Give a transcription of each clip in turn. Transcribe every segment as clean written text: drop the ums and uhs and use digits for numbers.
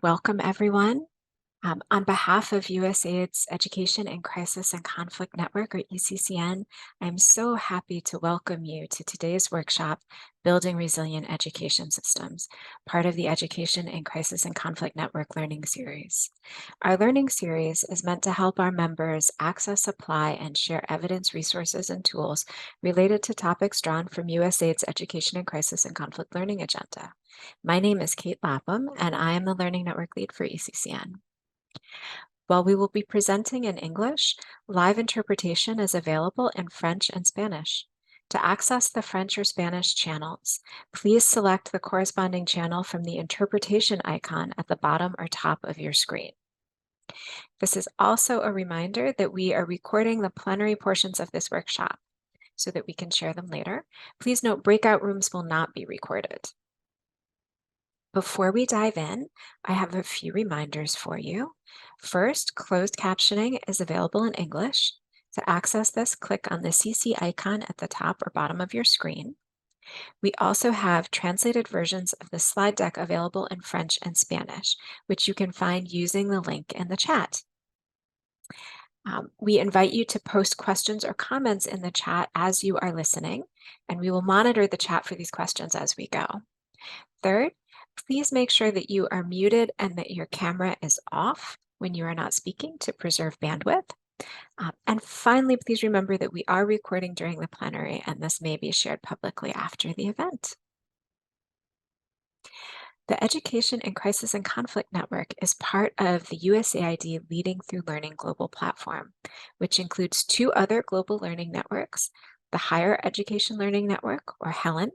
Welcome, everyone. On behalf of USAID's Education in Crisis and Conflict Network, or ECCN, I'm so happy to welcome you to today's workshop, Building Resilient Education Systems, part of the Education in Crisis and Conflict Network Learning Series. Our learning series is meant to help our members access, apply, and share evidence, resources, and tools related to topics drawn from USAID's Education in Crisis and Conflict Learning agenda. My name is Kate Lapham, and I am the Learning Network Lead for ECCN. While we will be presenting in English, live interpretation is available in French and Spanish. To access the French or Spanish channels, please select the corresponding channel from the interpretation icon at the bottom or top of your screen. This is also a reminder that we are recording the plenary portions of this workshop so that we can share them later. Please note breakout rooms will not be recorded. Before we dive in, I have a few reminders for you. First, closed captioning is available in English. To access this, click on the CC icon at the top or bottom of your screen. We also have translated versions of the slide deck available in French and Spanish, which you can find using the link in the chat. We invite you to post questions or comments in the chat as you are listening, and we will monitor the chat for these questions as we go. Third, please make sure that you are muted and that your camera is off when you are not speaking to preserve bandwidth. And finally, please remember that we are recording during the plenary, and this may be shared publicly after the event. The Education in Crisis and Conflict Network is part of the USAID Leading Through Learning global platform, which includes two other global learning networks, the Higher Education Learning Network, or HELEN,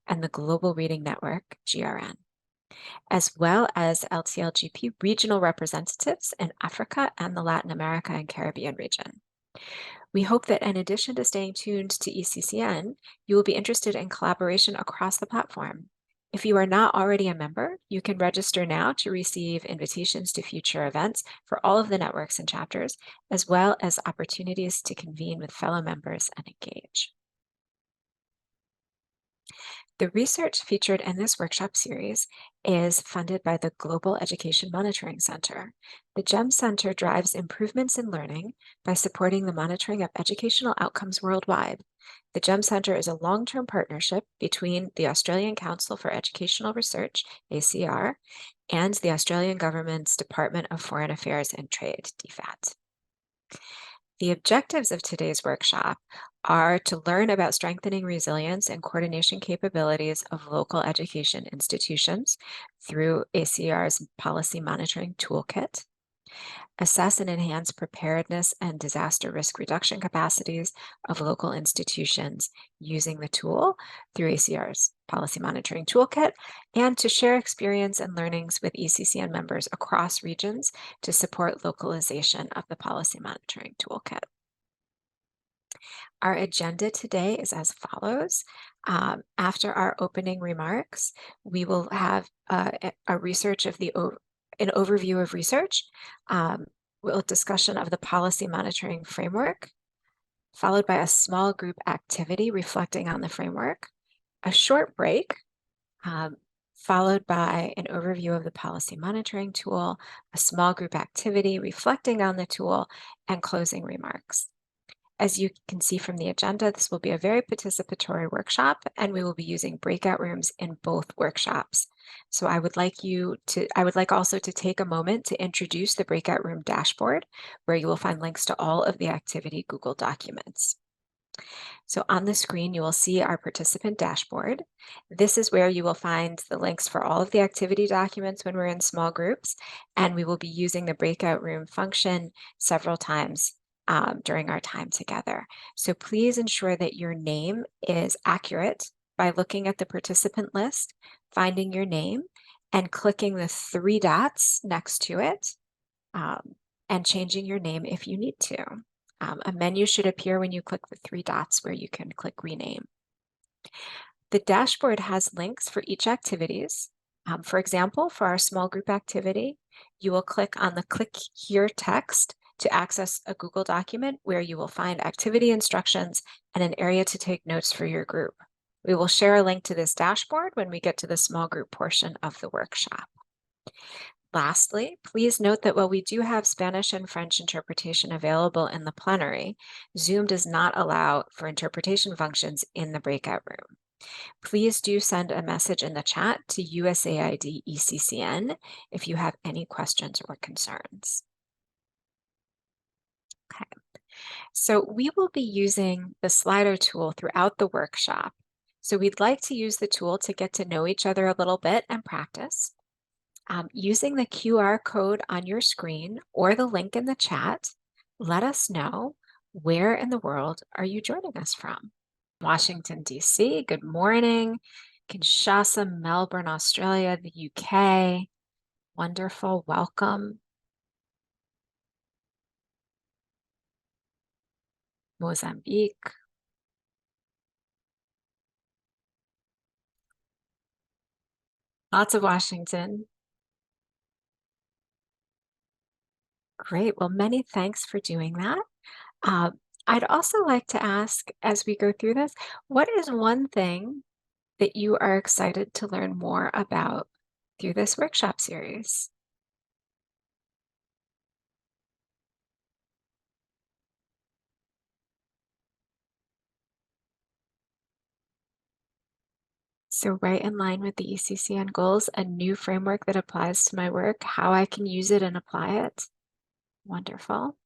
and the Global Reading Network, GRN, as well as LTLGP regional representatives in Africa and the Latin America and Caribbean region. We hope that in addition to staying tuned to ECCN, you will be interested in collaboration across the platform. If you are not already a member, you can register now to receive invitations to future events for all of the networks and chapters, as well as opportunities to convene with fellow members and engage. The research featured in this workshop series is funded by the Global Education Monitoring Center. The GEM Center drives improvements in learning by supporting the monitoring of educational outcomes worldwide. The GEM Center is a long-term partnership between the Australian Council for Educational Research, ACER, and the Australian Government's Department of Foreign Affairs and Trade, DFAT. The objectives of today's workshop are to learn about strengthening resilience and coordination capabilities of local education institutions through ACER's Policy Monitoring Toolkit, assess and enhance preparedness and disaster risk reduction capacities of local institutions using the tool through ACER's Policy Monitoring Toolkit, and to share experience and learnings with ECCN members across regions to support localization of the Policy Monitoring Toolkit. Our agenda today is as follows. After our opening remarks, we will have a research of an overview of research, with discussion of the policy monitoring framework, followed by a small group activity reflecting on the framework, a short break, followed by an overview of the policy monitoring tool, a small group activity reflecting on the tool, and closing remarks. As you can see from the agenda, this will be a very participatory workshop, and we will be using breakout rooms in both workshops. So I would like also to take a moment to introduce the breakout room dashboard, where you will find links to all of the activity Google documents. So on the screen, you will see our participant dashboard. This is where you will find the links for all of the activity documents when we're in small groups, and we will be using the breakout room function several times during our time together. So please ensure that your name is accurate by looking at the participant list, finding your name, and clicking the three dots next to it, and changing your name if you need to. A menu should appear when you click the three dots where you can click rename. The dashboard has links for each activities. For example, for our small group activity, you will click on the Click Here text to access a Google document where you will find activity instructions and an area to take notes for your group. We will share a link to this dashboard when we get to the small group portion of the workshop. Lastly, please note that while we do have Spanish and French interpretation available in the plenary, Zoom does not allow for interpretation functions in the breakout room. Please do send a message in the chat to USAID ECCN if you have any questions or concerns. Okay, so we will be using the Slido tool throughout the workshop. So we'd like to use the tool to get to know each other a little bit and practice. Using the QR code on your screen or the link in the chat, let us know where in the world are you joining us from. Washington, D.C., good morning. Kinshasa, Melbourne, Australia, the UK. Wonderful, welcome. Mozambique. Lots of Washington. Great, well, many thanks for doing that. I'd also like to ask, as we go through this, what is one thing that you are excited to learn more about through this workshop series? So right in line with the ECCN goals, a new framework that applies to my work, how I can use it and apply it. Wonderful.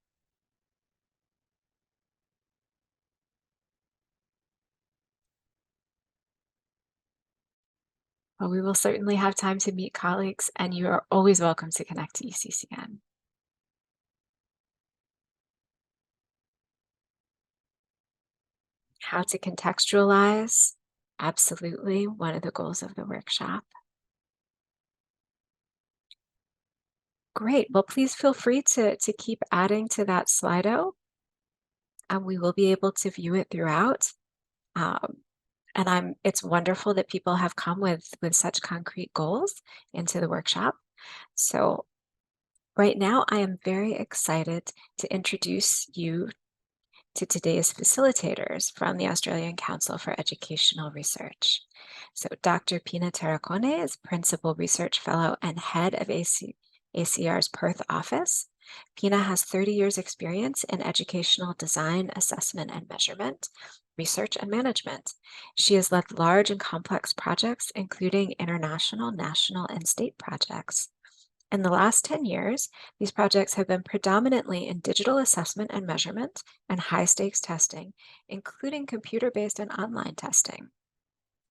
Well, we will certainly have time to meet colleagues, and you are always welcome to connect to ECCN. How to contextualize, absolutely one of the goals of the workshop. Great, well, please feel free to keep adding to that Slido, and we will be able to view it throughout. And it's wonderful that people have come with such concrete goals into the workshop. So right now, I am very excited to introduce you to today's facilitators from the Australian Council for Educational Research. So Dr. Pina Terracone is Principal Research Fellow and Head of ACER's Perth office. Pina has 30 years experience in educational design, assessment and measurement, research and management. She has led large and complex projects, including international, national, and state projects. In the last 10 years, these projects have been predominantly in digital assessment and measurement and high-stakes testing, including computer-based and online testing.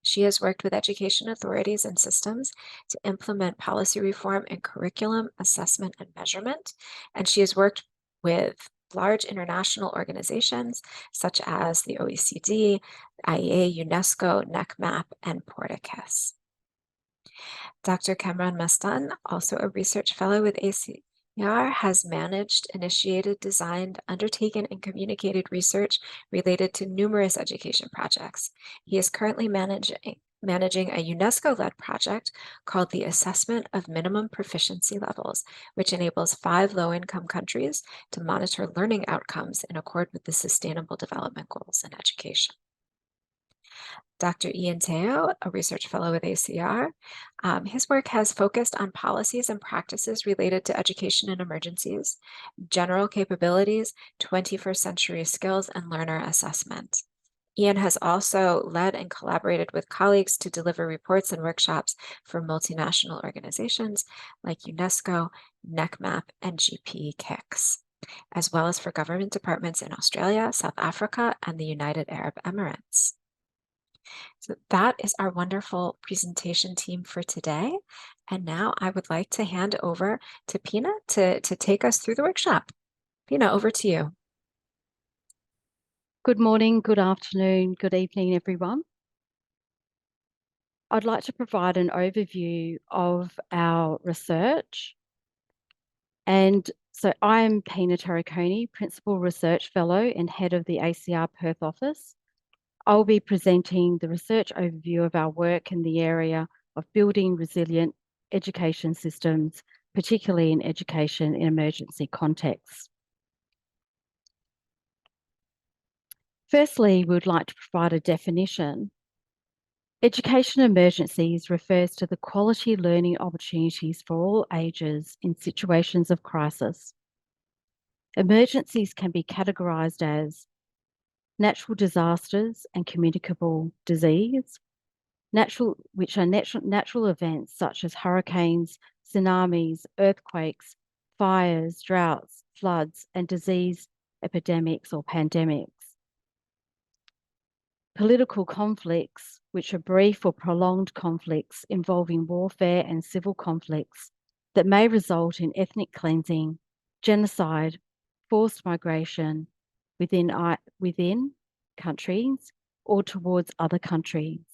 She has worked with education authorities and systems to implement policy reform in curriculum, assessment, and measurement, and she has worked with large international organizations such as the OECD, IEA, UNESCO, NECMAP, and Porticus. Dr. Kamran Mastan, also a research fellow with ACER, has managed, initiated, designed, undertaken, and communicated research related to numerous education projects. He is currently managing a UNESCO-led project called the Assessment of Minimum Proficiency Levels, which enables 5 low-income countries to monitor learning outcomes in accord with the Sustainable Development Goals in education. Dr. Ian Teo, a research fellow with ACER, his work has focused on policies and practices related to education and emergencies, general capabilities, 21st century skills, and learner assessment. Ian has also led and collaborated with colleagues to deliver reports and workshops for multinational organizations like UNESCO, NECMAP, and GP-KICS, as well as for government departments in Australia, South Africa, and the United Arab Emirates. So that is our wonderful presentation team for today. And now I would like to hand over to Pina to take us through the workshop. Pina, over to you. Good morning, good afternoon, good evening, everyone. I'd like to provide an overview of our research. And so I'm Pina Terracone, Principal Research Fellow and Head of the ACER Perth office. I'll be presenting the research overview of our work in the area of building resilient education systems, particularly in education in emergency contexts. Firstly, we'd like to provide a definition Education emergencies refers to the quality learning opportunities for all ages in situations of crisis. Emergencies can be categorised as natural disasters and communicable disease, which are natural events such as hurricanes, tsunamis, earthquakes, fires, droughts, floods, and disease epidemics or pandemics. Political conflicts, which are brief or prolonged conflicts involving warfare and civil conflicts that may result in ethnic cleansing, genocide, forced migration within countries or towards other countries.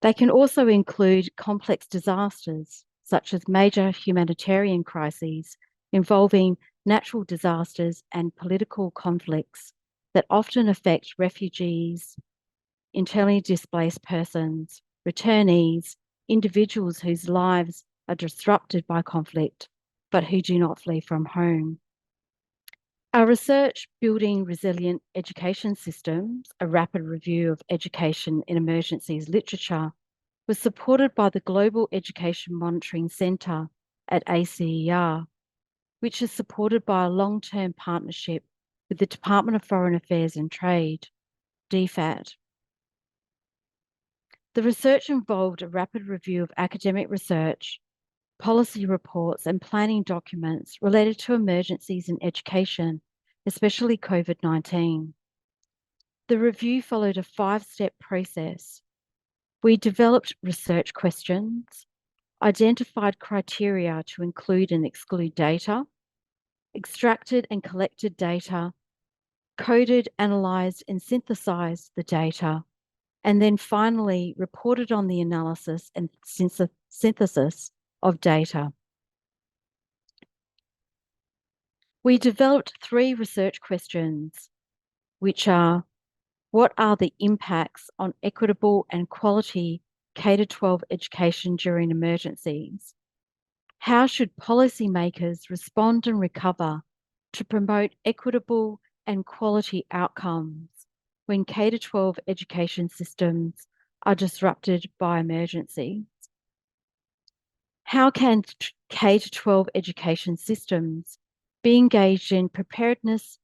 They can also include complex disasters, such as major humanitarian crises involving natural disasters and political conflicts that often affect refugees, internally displaced persons, returnees, individuals whose lives are disrupted by conflict, but who do not flee from home. Our research, Building Resilient Education Systems, a rapid review of education in emergencies literature, was supported by the Global Education Monitoring Centre at ACER, which is supported by a long-term partnership with the Department of Foreign Affairs and Trade, DFAT. The research involved a rapid review of academic research, policy reports, and planning documents related to emergencies in education, especially COVID-19. The review followed a 5-step process. We developed research questions, identified criteria to include and exclude data, extracted and collected data, coded, analysed, and synthesised the data, and then finally reported on the analysis and synthesis of data. We developed 3 research questions, which are: what are the impacts on equitable and quality K-12 education during emergencies? How should policymakers respond and recover to promote equitable and quality outcomes when K-12 education systems are disrupted by emergencies? How can K-12 education systems be engaged in preparedness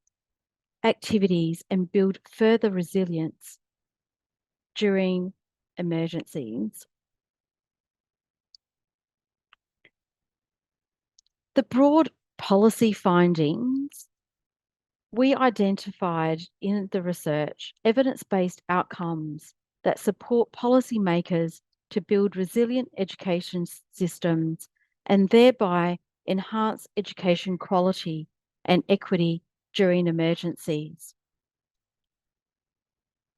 activities and build further resilience during emergencies? The broad policy findings, we identified in the research evidence-based outcomes that support policymakers to build resilient education systems and thereby enhance education quality and equity during emergencies.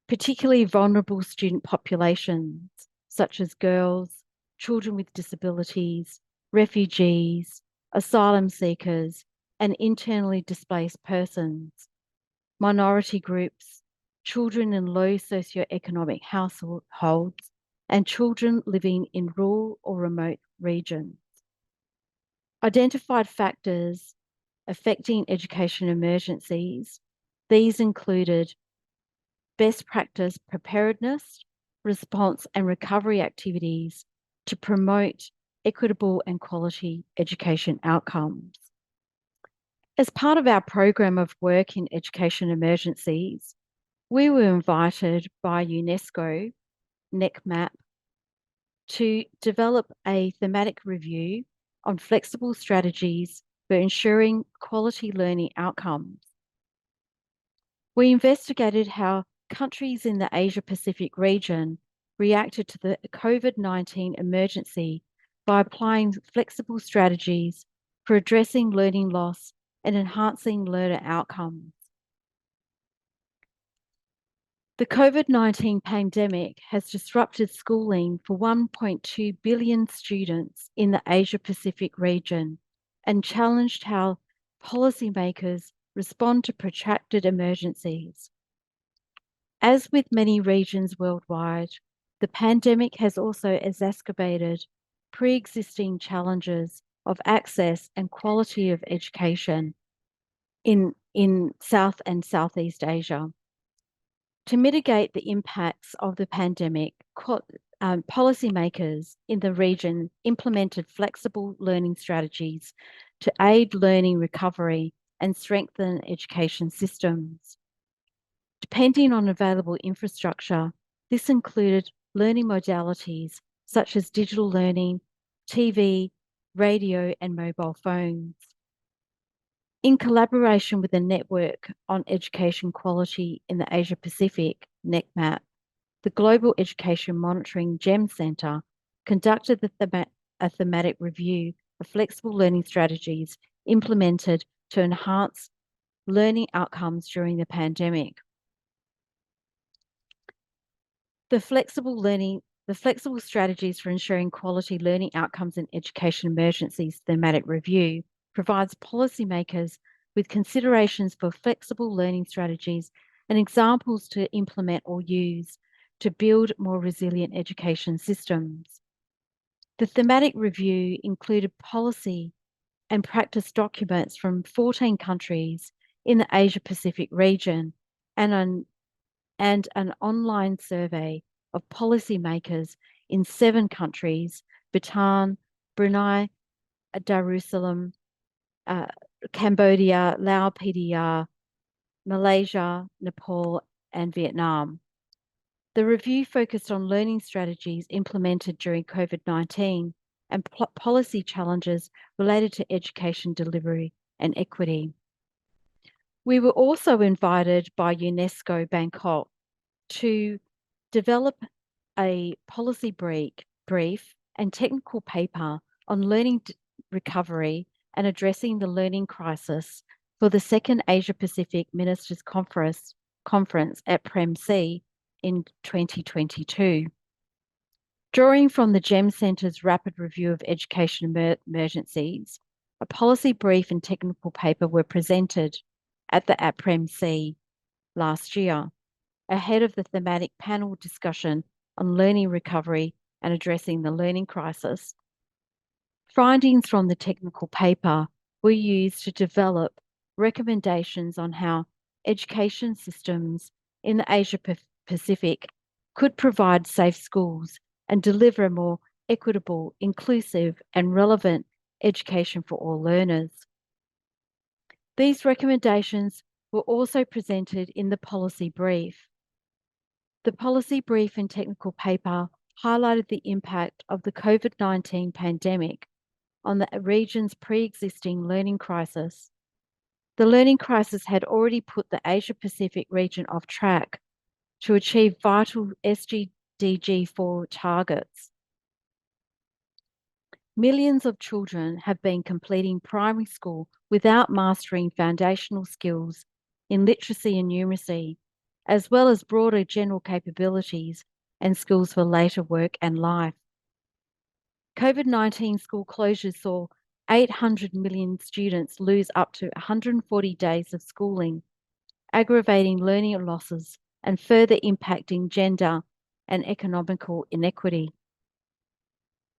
Particularly vulnerable student populations, such as girls, children with disabilities, refugees, asylum seekers, and internally displaced persons, minority groups, children in low socioeconomic households, and children living in rural or remote regions. Identified factors affecting education emergencies. These included best practice preparedness, response, and recovery activities to promote equitable and quality education outcomes. As part of our program of work in education emergencies, we were invited by UNESCO, NECMAP, to develop a thematic review on flexible strategies for ensuring quality learning outcomes. We investigated how countries in the Asia-Pacific region reacted to the COVID-19 emergency by applying flexible strategies for addressing learning loss and enhancing learner outcomes. The COVID-19 pandemic has disrupted schooling for 1.2 billion students in the Asia-Pacific region and challenged how policymakers respond to protracted emergencies. As with many regions worldwide, the pandemic has also exacerbated pre-existing challenges of access and quality of education in South and Southeast Asia. To mitigate the impacts of the pandemic, policymakers in the region implemented flexible learning strategies to aid learning recovery and strengthen education systems. Depending on available infrastructure, this included learning modalities such as digital learning, TV, radio, and mobile phones. In collaboration with the Network on Education Quality in the Asia Pacific, NECMAP, the Global Education Monitoring GEM Centre conducted a thematic review of flexible learning strategies implemented to enhance learning outcomes during the pandemic. The flexible strategies for ensuring quality learning outcomes in education emergencies thematic review provides policymakers with considerations for flexible learning strategies and examples to implement or use to build more resilient education systems. The thematic review included policy and practice documents from 14 countries in the Asia Pacific region and an online survey of policymakers in 7 countries: Bhutan, Brunei, Darussalam, Cambodia, Laos PDR, Malaysia, Nepal, and Vietnam. The review focused on learning strategies implemented during COVID-19 and policy challenges related to education delivery and equity. We were also invited by UNESCO Bangkok to develop a policy brief and technical paper on learning recovery and addressing the learning crisis for the second Asia Pacific Ministers Conference at PREMC in 2022. Drawing from the GEM Centre's rapid review of education emergencies, a policy brief and technical paper were presented at the APREMC last year, ahead of the thematic panel discussion on learning recovery and addressing the learning crisis. Findings from the technical paper were used to develop recommendations on how education systems in the Asia Pacific could provide safe schools and deliver a more equitable, inclusive, and relevant education for all learners. These recommendations were also presented in the policy brief. The policy brief and technical paper highlighted the impact of the COVID-19 pandemic on the region's pre-existing learning crisis. The learning crisis had already put the Asia Pacific region off track to achieve vital SDG 4 targets. Millions of children have been completing primary school without mastering foundational skills in literacy and numeracy, as well as broader general capabilities and skills for later work and life. COVID-19 school closures saw 800 million students lose up to 140 days of schooling, aggravating learning losses and further impacting gender and economical inequity.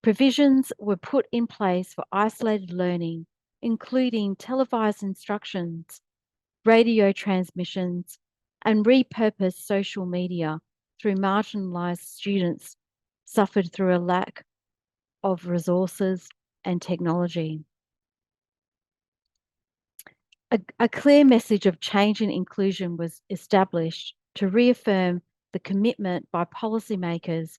Provisions were put in place for isolated learning, including televised instructions, radio transmissions, and repurposed social media through marginalised students suffered through a lack of resources and technology. A clear message of change and inclusion was established to reaffirm the commitment by policymakers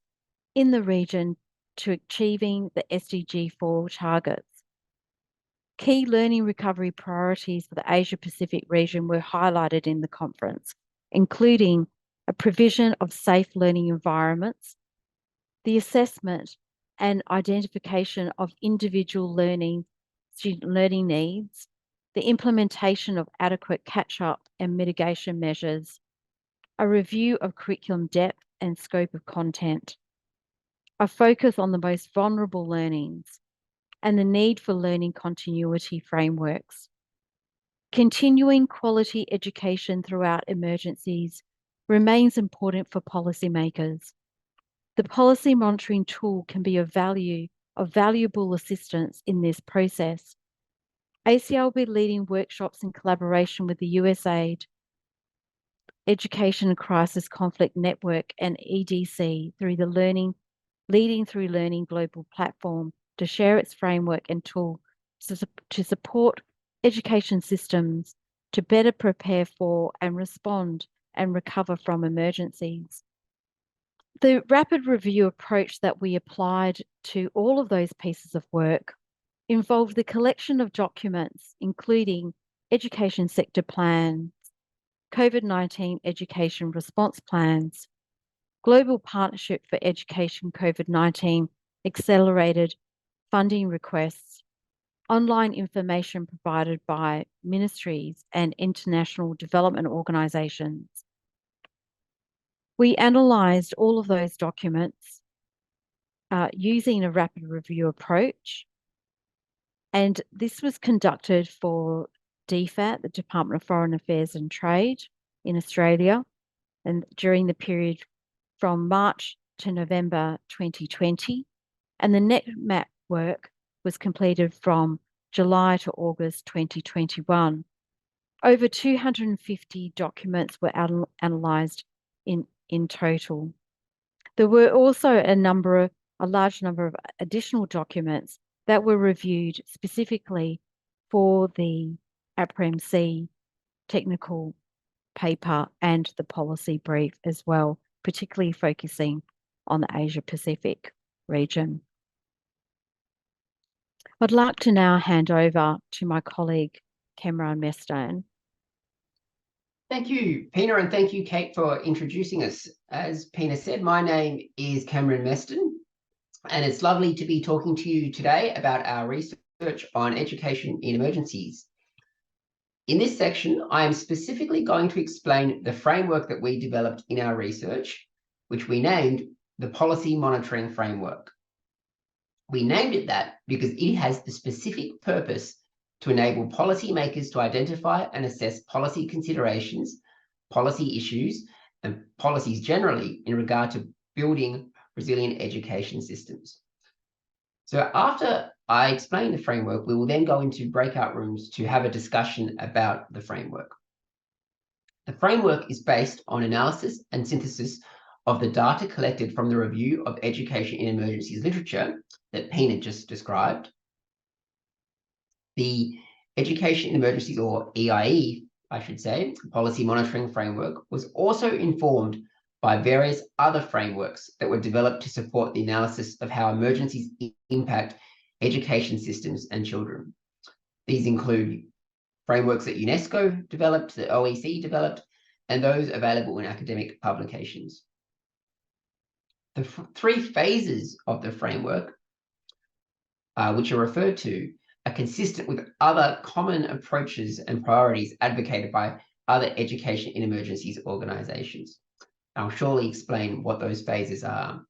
in the region to achieving the SDG 4 targets. Key learning recovery priorities for the Asia Pacific region were highlighted in the conference, including a provision of safe learning environments, the assessment and identification of individual student learning needs, the implementation of adequate catch-up and mitigation measures, a review of curriculum depth and scope of content, a focus on the most vulnerable learnings, and the need for learning continuity frameworks. Continuing quality education throughout emergencies remains important for policymakers. The policy monitoring tool can be of valuable assistance in this process. ACER will be leading workshops in collaboration with the USAID Education Crisis Conflict Network and EDC through the Leading Through Learning global platform to share its framework and tool to support education systems to better prepare for and respond and recover from emergencies. The rapid review approach that we applied to all of those pieces of work involved the collection of documents, including education sector plans, COVID-19 education response plans, Global Partnership for Education COVID-19 accelerated funding requests, online information provided by ministries and international development organisations. We analysed all of those documents using a rapid review approach, and this was conducted for DFAT, the Department of Foreign Affairs and Trade in Australia, and during the period from March to November 2020, and the NetMap work was completed from July to August 2021. Over 250 documents were analysed in total. There were also a large number of additional documents that were reviewed specifically for the APREM-C technical paper and the policy brief as well, particularly focusing on the Asia Pacific region. I'd like to now hand over to my colleague, Cameron Meston. Thank you, Pina, and thank you, Kate, for introducing us. As Pina said, my name is Cameron Meston, and it's lovely to be talking to you today about our research on education in emergencies. In this section, I am specifically going to explain the framework that we developed in our research, which we named the Policy Monitoring Framework. We named it that because it has the specific purpose to enable policymakers to identify and assess policy considerations, policy issues, and policies generally in regard to building resilient education systems. So after I explain the framework, we will then go into breakout rooms to have a discussion about the framework. The framework is based on analysis and synthesis of the data collected from the review of education in emergencies literature that Pina just described. The Education in Emergencies, or EIE, I should say, Policy Monitoring Framework was also informed by various other frameworks that were developed to support the analysis of how emergencies impact education systems and children. These include frameworks that UNESCO developed, the OECD developed, and those available in academic publications. The three phases of the framework, which are referred to, are consistent with other common approaches and priorities advocated by other education in emergencies organisations. I'll surely explain what those phases are.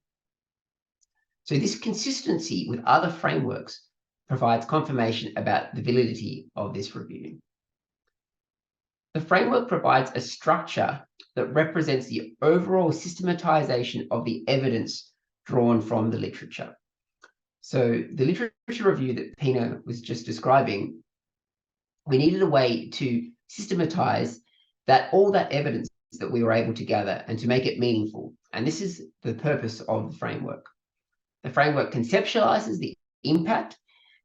So this consistency with other frameworks provides confirmation about the validity of this review. The framework provides a structure that represents the overall systematization of the evidence drawn from the literature. So the literature review that Pina was just describing, we needed a way to systematize all that evidence that we were able to gather and to make it meaningful. And this is the purpose of the framework. The framework conceptualizes the impact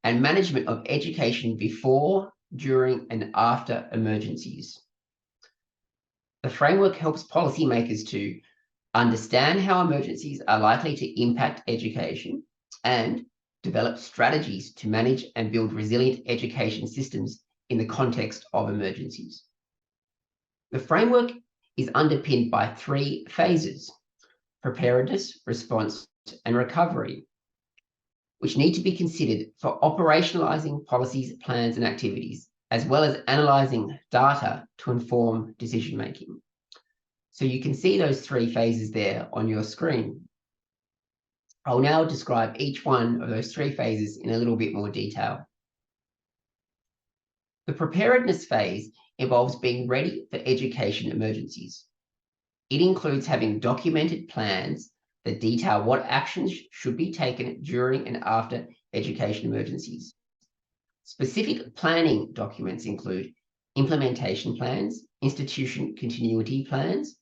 and management of education before, during, and after emergencies. The framework helps policymakers to understand how emergencies are likely to impact education and develop strategies to manage and build resilient education systems in the context of emergencies. The framework is underpinned by three phases: preparedness, response, and recovery, which need to be considered for operationalizing policies, plans, and activities, as well as analyzing data to inform decision-making. So you can see those three phases there on your screen. I'll now describe each one of those three phases in a little bit more detail. The preparedness phase involves being ready for education emergencies. It includes having documented plans that detail what actions should be taken during and after education emergencies. Specific planning documents include implementation plans, institution continuity plans,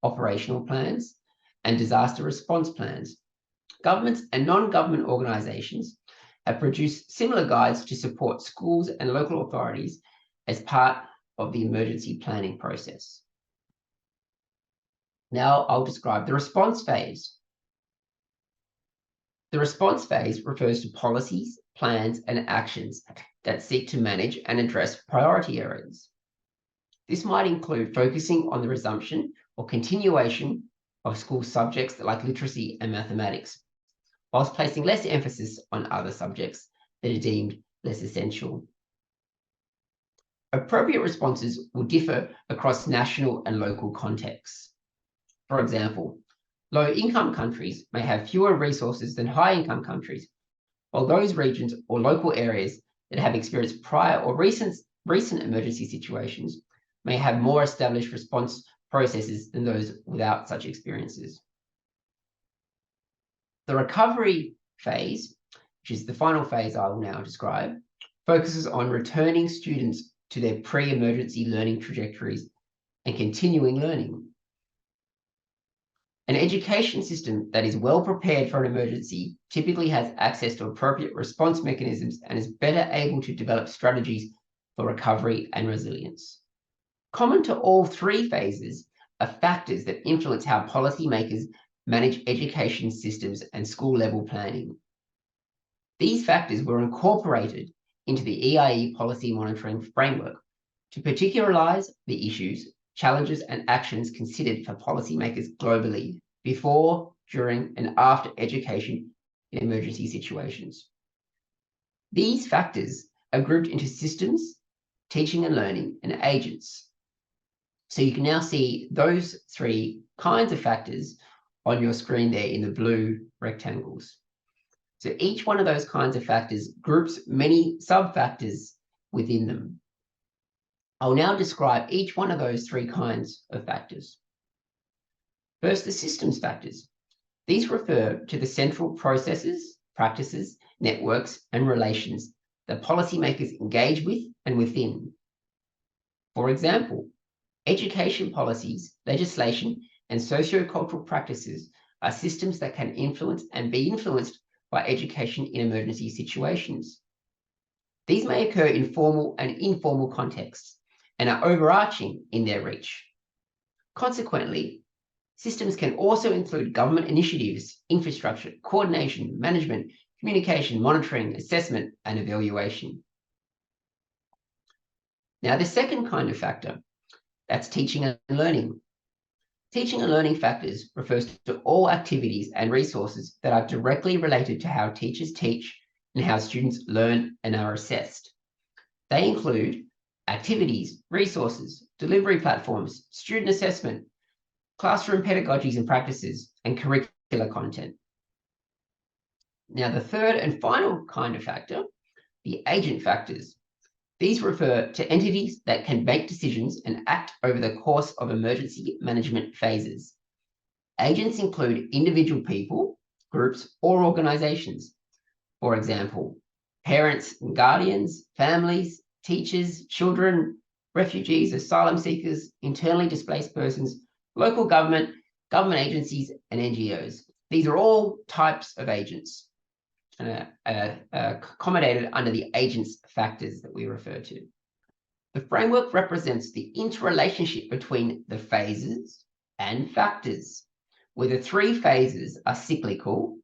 operational plans, and disaster response plans. Governments and non-government organisations have produced similar guides to support schools and local authorities as part of the emergency planning process. Now I'll describe the response phase. The response phase refers to policies, plans, and actions that seek to manage and address priority areas. This might include focusing on the resumption or continuation of school subjects like literacy and mathematics, whilst placing less emphasis on other subjects that are deemed less essential. Appropriate responses will differ across national and local contexts. For example, low-income countries may have fewer resources than high-income countries, while those regions or local areas that have experienced prior or recent emergency situations may have more established response processes than those without such experiences. The recovery phase, which is the final phase I will now describe, focuses on returning students to their pre-emergency learning trajectories and continuing learning. An education system that is well prepared for an emergency typically has access to appropriate response mechanisms and is better able to develop strategies for recovery and resilience. Common to all three phases are factors that influence how policymakers manage education systems and school-level planning. These factors were incorporated into the EIE policy monitoring framework to particularize the issues, challenges, and actions considered for policymakers globally before, during, and after education in emergency situations. These factors are grouped into systems, teaching and learning, and agents. So you can now see those three kinds of factors on your screen there in the blue rectangles. So each one of those kinds of factors groups many sub-factors within them. I'll now describe each one of those three kinds of factors. First, the systems factors. These refer to the central processes, practices, networks, and relations that policymakers engage with and within. For example, education policies, legislation, and socio-cultural practices are systems that can influence and be influenced by education in emergency situations. These may occur in formal and informal contexts and are overarching in their reach. Consequently, systems can also include government initiatives, infrastructure, coordination, management, communication, monitoring, assessment, and evaluation. Now, the second kind of factor, that's teaching and learning. Teaching and learning factors refers to all activities and resources that are directly related to how teachers teach and how students learn and are assessed. They include activities, resources, delivery platforms, student assessment, classroom pedagogies and practices, and curricular content. Now, the third and final kind of factor, the agent factors. These refer to entities that can make decisions and act over the course of emergency management phases. Agents include individual people, groups, or organizations. For example, parents and guardians, families, teachers, children, refugees, asylum seekers, internally displaced persons, local government, government agencies, and NGOs. These are all types of agents accommodated under the agents factors that we refer to. The framework represents the interrelationship between the phases and factors, where the three phases are cyclical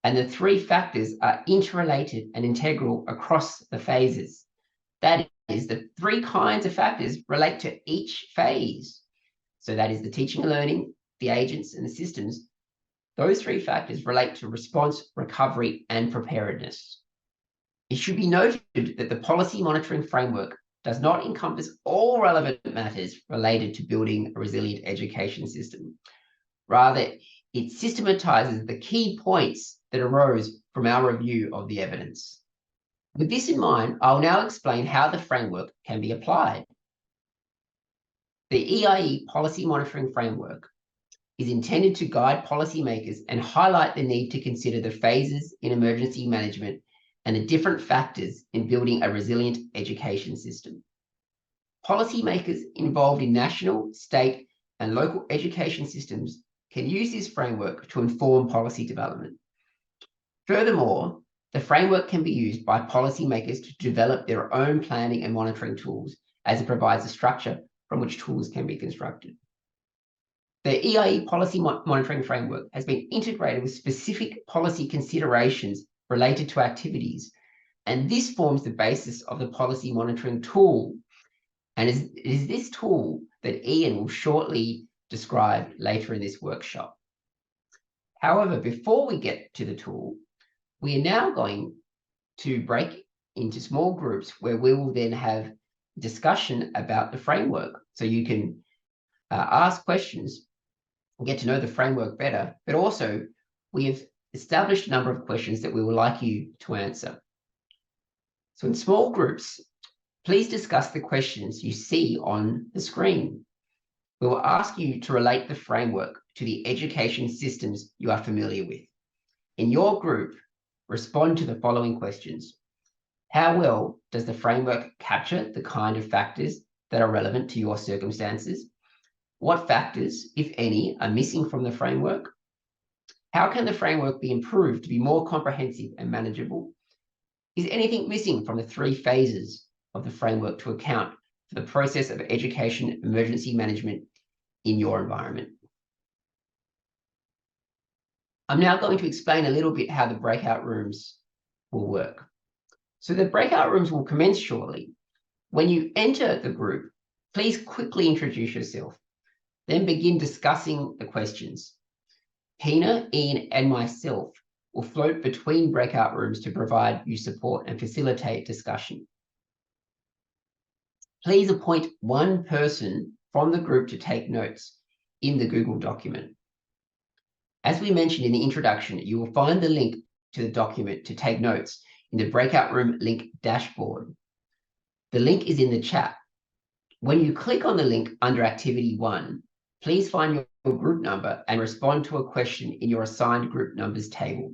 and the three factors are interrelated and integral across the phases. That is, the three kinds of factors relate to each phase. So that is the teaching and learning, the agents, and the systems. Those three factors relate to response, recovery, and preparedness. It should be noted that the policy monitoring framework does not encompass all relevant matters related to building a resilient education system. Rather, it systematizes the key points that arose from our review of the evidence. With this in mind, I'll now explain how the framework can be applied. The EIE policy monitoring framework is intended to guide policymakers and highlight the need to consider the phases in emergency management and the different factors in building a resilient education system. policymakers involved in national, state, and local education systems can use this framework to inform policy development. Furthermore, the framework can be used by policymakers to develop their own planning and monitoring tools, as it provides a structure from which tools can be constructed. The EIE policy monitoring framework has been integrated with specific policy considerations related to activities, and this forms the basis of the policy monitoring tool. And it is this tool that Ian will shortly describe later in this workshop. However, before we get to the tool, we are now going to break into small groups where we will then have discussion about the framework. So you can ask questions and get to know the framework better, but also we have established a number of questions that we would like you to answer. So in small groups, please discuss the questions you see on the screen. We will ask you to relate the framework to the education systems you are familiar with. In your group, respond to the following questions. How well does the framework capture the kind of factors that are relevant to your circumstances? What factors, if any, are missing from the framework? How can the framework be improved to be more comprehensive and manageable? Is anything missing from the 3 phases of the framework to account for the process of education emergency management in your environment? I'm now going to explain a little bit how the breakout rooms will work. So the breakout rooms will commence shortly. When you enter the group, please quickly introduce yourself, then begin discussing the questions. Pina, Ian, and myself will float between breakout rooms to provide you support and facilitate discussion. Please appoint one person from the group to take notes in the Google document. As we mentioned in the introduction, you will find the link to the document to take notes in the breakout room link dashboard. The link is in the chat. When you click on the link under Activity 1, please find your group number and respond to a question in your assigned group numbers table.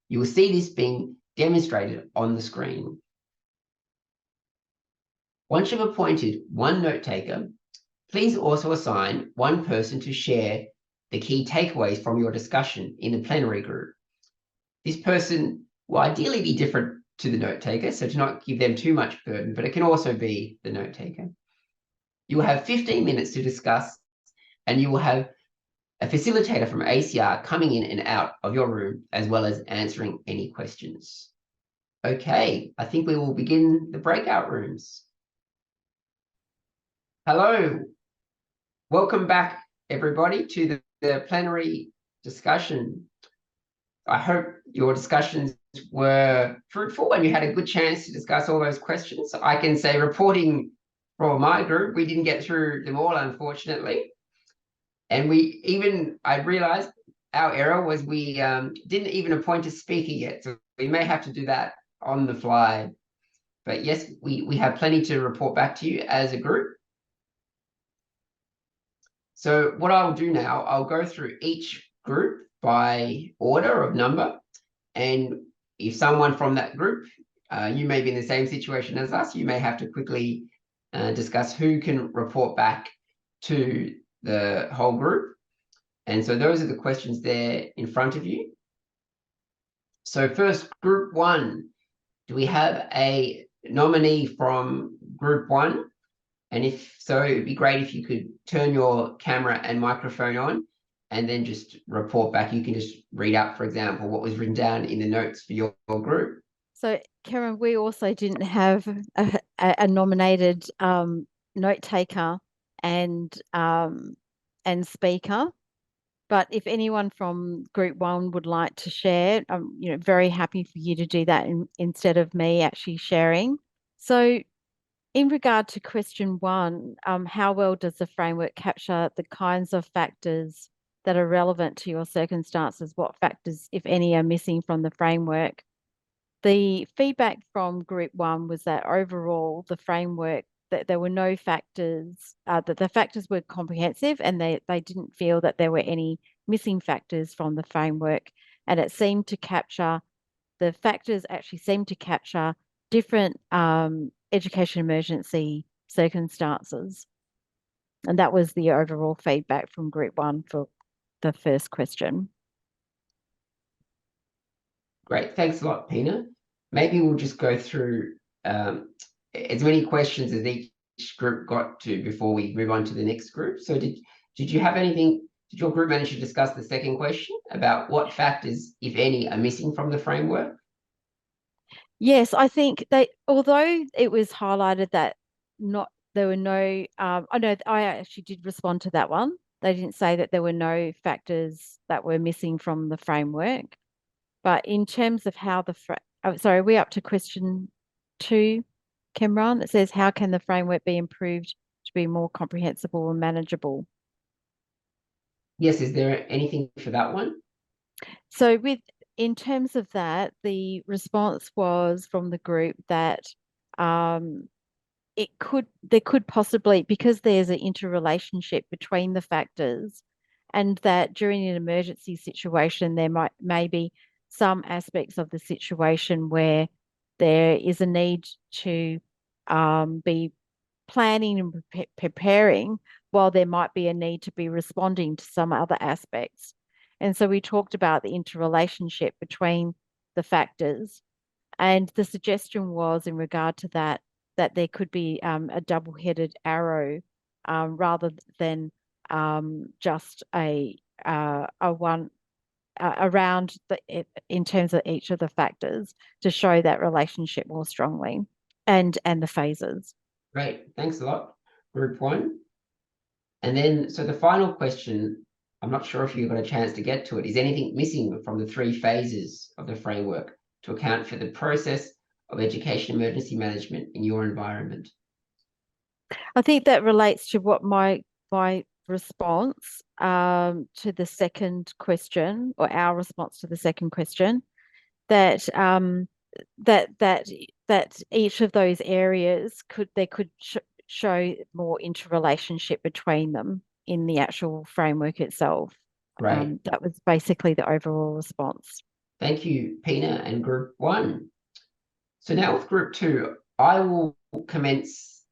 You will see this being demonstrated on the screen. Once you've appointed one note taker, please also assign one person to share the key takeaways from your discussion in the plenary group. This person will ideally be different to the note taker, so to not give them too much burden, but it can also be the note taker. You will have 15 minutes to discuss, and you will have a facilitator from ACER coming in and out of your room, as well as answering any questions. Okay, I think we will begin the breakout rooms. Hello, welcome back everybody to the plenary discussion. I hope your discussions were fruitful and you had a good chance to discuss all those questions. I can say, reporting for my group, we didn't get through them all, unfortunately. And I realized our error was we didn't even appoint a speaker yet. So we may have to do that on the fly. But yes, we have plenty to report back to you as a group. So what I'll do now, I'll go through each group by order of number. And if someone from that group, you may be in the same situation as us, you may have to quickly discuss who can report back to the whole group. And so those are the questions there in front of you. So first, group 1, do we have a nominee from group 1? And if so, it'd be great if you could turn your camera and microphone on and then just report back. You can just read out, for example, what was written down in the notes for your group. So, Karen, we also didn't have a nominated note taker and speaker. But if anyone from group 1 would like to share, I'm very happy for you to do that instead of me actually sharing. So in regard to question 1, how well does the framework capture the kinds of factors that are relevant to your circumstances? What factors, if any, are missing from the framework? The feedback from group 1 was that overall the framework, that there were no factors, that the factors were comprehensive, and they didn't feel that there were any missing factors from the framework. And it seemed to capture, the factors actually seemed to capture different education emergency circumstances. And that was the overall feedback from group 1 for the first question. Great, thanks a lot, Pina. Maybe we'll just go through as many questions as each group got to before we move on to the next group. So did you have anything, did your group manage to discuss the second question about what factors, if any, are missing from the framework? Yes, I think although it was highlighted that there were no, I know I actually did respond to that one. They didn't say that there were no factors that were missing from the framework. But in terms of how sorry, are we up to question 2, Cameron? It says, how can the framework be improved to be more comprehensible and manageable? Yes, is there anything for that one? So in terms of that, the response was from the group that there could possibly, because there's an interrelationship between the factors, and that during an emergency situation, there may be some aspects of the situation where there is a need to be planning and preparing, while there might be a need to be responding to some other aspects. And so we talked about the interrelationship between the factors. And the suggestion was, in regard to that there could be a double-headed arrow rather than just a one around in terms of each of the factors, to show that relationship more strongly, and the phases. Great, thanks a lot, group 1. And then, so the final question, I'm not sure if you got a chance to get to it, is anything missing from the 3 phases of the framework to account for the process of education emergency management in your environment? I think that relates to what my response to the second question, or our response to the second question, that that each of those areas could show more interrelationship between them in the actual framework itself. Right. That was basically the overall response. Thank you, Pina and group 1. So now with group 2, I will commence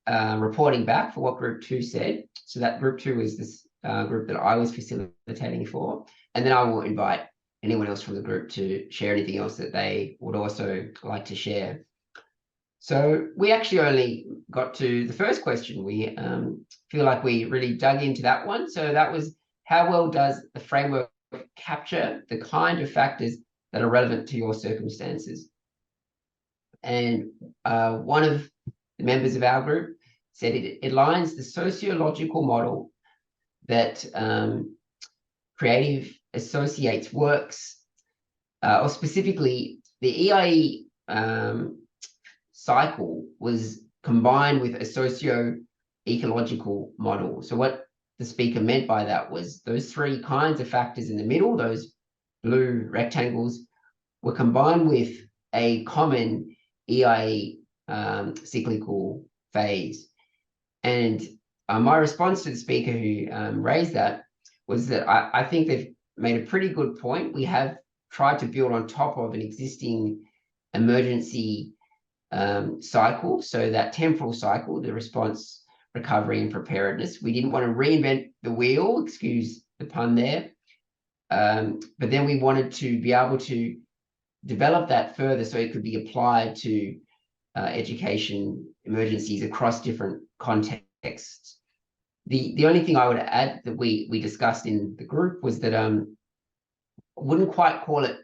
reporting back for what group 2 said. So that group 2 is this group that I was facilitating for. And then I will invite anyone else from the group to share anything else that they would also like to share. So we actually only got to the first question. We feel like we really dug into that one. So that was, how well does the framework capture the kind of factors that are relevant to your circumstances? And one of the members of our group said it aligns the sociological model that Creative associates works, or specifically the EIE cycle was combined with a socio-ecological model. So what the speaker meant by that was those 3 kinds of factors in the middle, those blue rectangles, were combined with a common EIE cyclical phase. And my response to the speaker who raised that was that I think they've made a pretty good point. We have tried to build on top of an existing emergency cycle. So that temporal cycle, the response, recovery, and preparedness, we didn't want to reinvent the wheel, excuse the pun there. But then we wanted to be able to develop that further so it could be applied to education emergencies across different contexts. The only thing I would add that we discussed in the group was that I wouldn't quite call it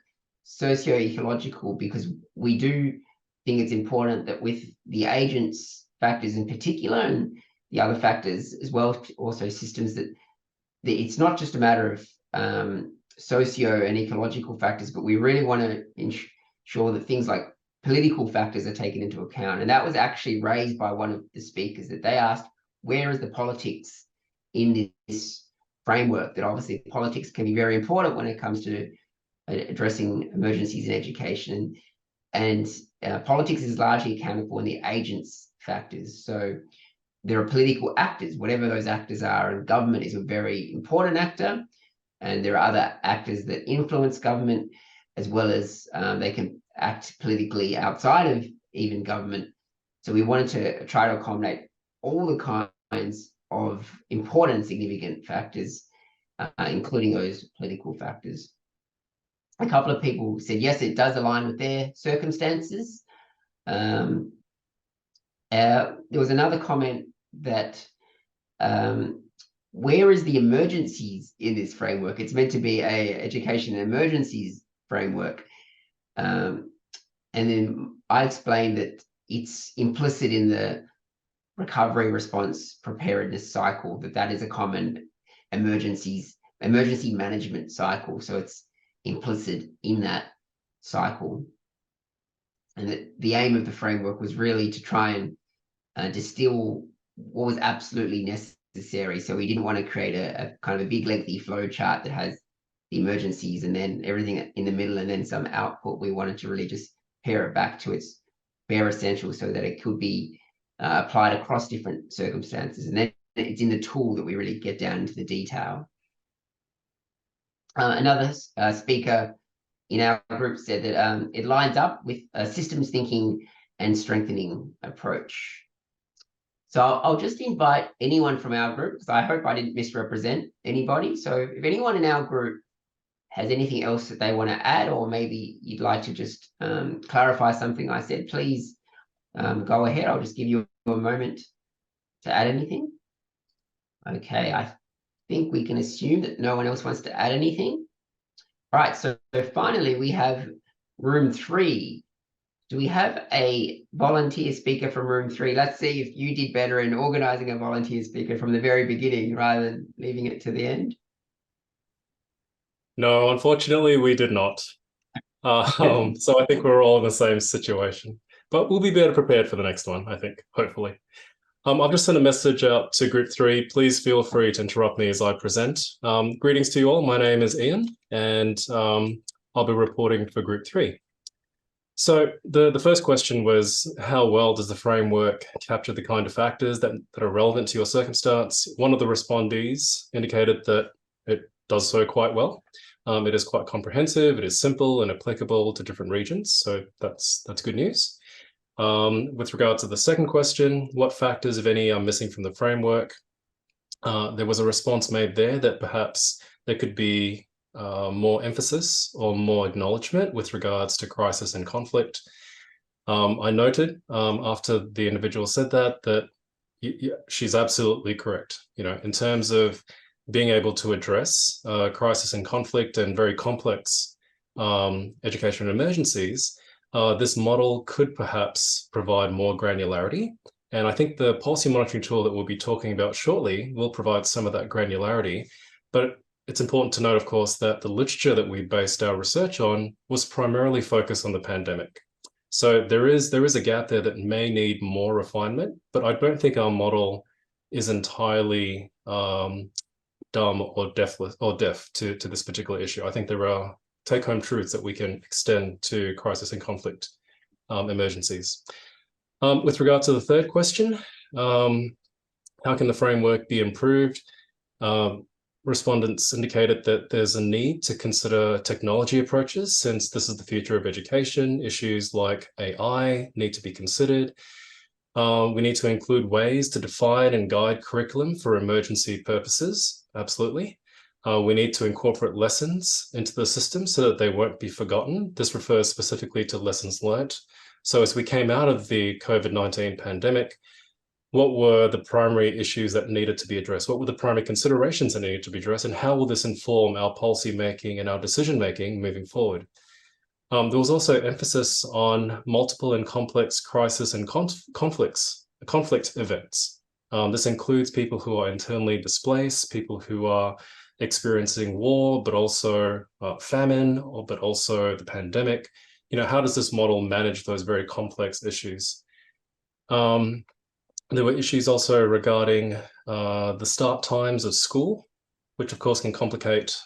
socio-ecological, because we do think it's important that with the agents factors in particular, and the other factors as well, also systems, that it's not just a matter of socio and ecological factors, but we really want to ensure that things like political factors are taken into account. And that was actually raised by one of the speakers, that they asked, where is the politics in this framework? That obviously politics can be very important when it comes to addressing emergencies in education. And politics is largely accounted for in the agents factors. So there are political actors, whatever those actors are, and government is a very important actor. And there are other actors that influence government, as well as they can act politically outside of even government. So we wanted to try to accommodate all the kinds of important and significant factors, including those political factors. A couple of people said, yes, it does align with their circumstances. There was another comment that, where is the emergencies in this framework? It's meant to be a education and emergencies framework. And then I explained that it's implicit in the recovery, response, preparedness cycle, that is a common emergency management cycle. So it's implicit in that cycle. And that the aim of the framework was really to try and distill what was absolutely necessary. So we didn't want to create a kind of a big lengthy flow chart that has the emergencies and then everything in the middle and then some output. We wanted to really just pare it back to its bare essentials so that it could be applied across different circumstances. And then it's in the tool that we really get down into the detail. Another speaker in our group said that it lines up with a systems thinking and strengthening approach. So I'll just invite anyone from our group, because I hope I didn't misrepresent anybody. So if anyone in our group has anything else that they want to add, or maybe you'd like to just clarify something I said, please go ahead. I'll just give you a moment to add anything. Okay, I think we can assume that no one else wants to add anything. All right, so finally we have room 3. Do we have a volunteer speaker from room 3? Let's see if you did better in organizing a volunteer speaker from the very beginning rather than leaving it to the end. No, unfortunately, we did not. So I think we're all in the same situation, but we'll be better prepared for the next one, I think, hopefully. I've just sent a message out to group 3. Please feel free to interrupt me as I present. Greetings to you all. My name is Ian, and I'll be reporting for group 3. So the first question was, how well does the framework capture the kind of factors that are relevant to your circumstance? One of the respondees indicated that it does so quite well. It is quite comprehensive, it is simple and applicable to different regions, so that's good news. With regard to the second question, what factors, if any, are missing from the framework? There was a response made there that perhaps there could be more emphasis or more acknowledgement with regards to crisis and conflict. I noted after the individual said that she's absolutely correct. You know, in terms of being able to address crisis and conflict and very complex education emergencies, this model could perhaps provide more granularity. And I think the policy monitoring tool that we'll be talking about shortly will provide some of that granularity. But it's important to note, of course, that the literature that we based our research on was primarily focused on the pandemic. So there is a gap there that may need more refinement, but I don't think our model is entirely dumb or deaf to this particular issue. I think there are take-home truths that we can extend to crisis and conflict emergencies. With regard to the third question, how can the framework be improved? Respondents indicated that there's a need to consider technology approaches, since this is the future of education. Issues like AI need to be considered. We need to include ways to define and guide curriculum for emergency purposes. Absolutely. We need to incorporate lessons into the system so that they won't be forgotten. This refers specifically to lessons learnt. So as we came out of the COVID-19 pandemic, what were the primary issues that needed to be addressed? What were the primary considerations that needed to be addressed? And how will this inform our policy making and our decision making moving forward? There was also emphasis on multiple and complex crisis and conflict events. This includes people who are internally displaced, people who are experiencing war, but also famine, but also the pandemic. You know, how does this model manage those very complex issues? There were issues also regarding the start times of school, which of course can complicate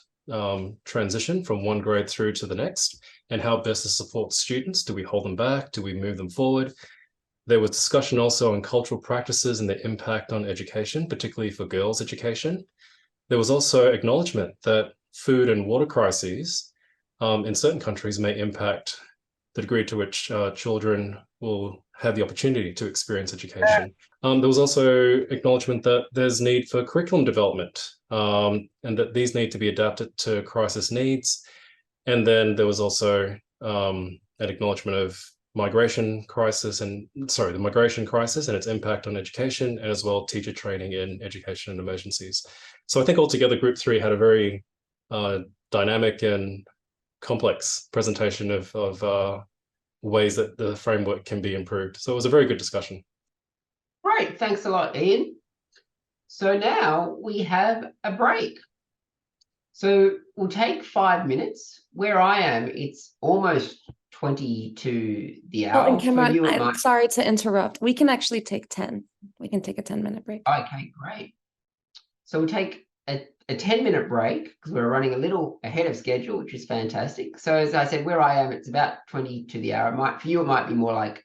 transition from one grade through to the next, and how best to support students. Do we hold them back? Do we move them forward? There was discussion also on cultural practices and their impact on education, particularly for girls' education. There was also acknowledgement that food and water crises in certain countries may impact the degree to which children will had the opportunity to experience education. There was also acknowledgement that there's need for curriculum development, and that these need to be adapted to crisis needs. And then there was also an acknowledgement of the migration crisis and its impact on education, and as well teacher training in education and emergencies. So I think altogether Group 3 had a very dynamic and complex presentation of ways that the framework can be improved. So it was a very good discussion. Great, thanks a lot, Ian. So now we have a break. So we'll take 5 minutes. Where I am, it's almost 20 to the hour. Oh, and Cameron, For you, I'm sorry to interrupt. We can actually take 10. We can take a 10-minute break. Okay, great. So we'll take a 10-minute break because we're running a little ahead of schedule, which is fantastic. So as I said, where I am, it's about 20 to the hour. For you, it might be more like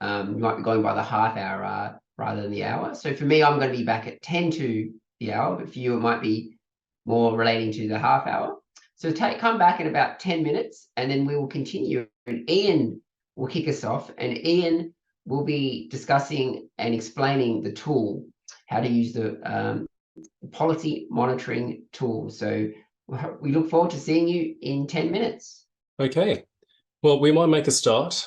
you might be going by the half hour rather than the hour. So for me, I'm going to be back at 10 to the hour, but for you, it might be more relating to the half hour. So come back in about 10 minutes, and then we will continue. And Ian will kick us off, and Ian will be discussing and explaining the tool, how to use the policy monitoring tool. So we look forward to seeing you in 10 minutes. Okay, well, we might make a start.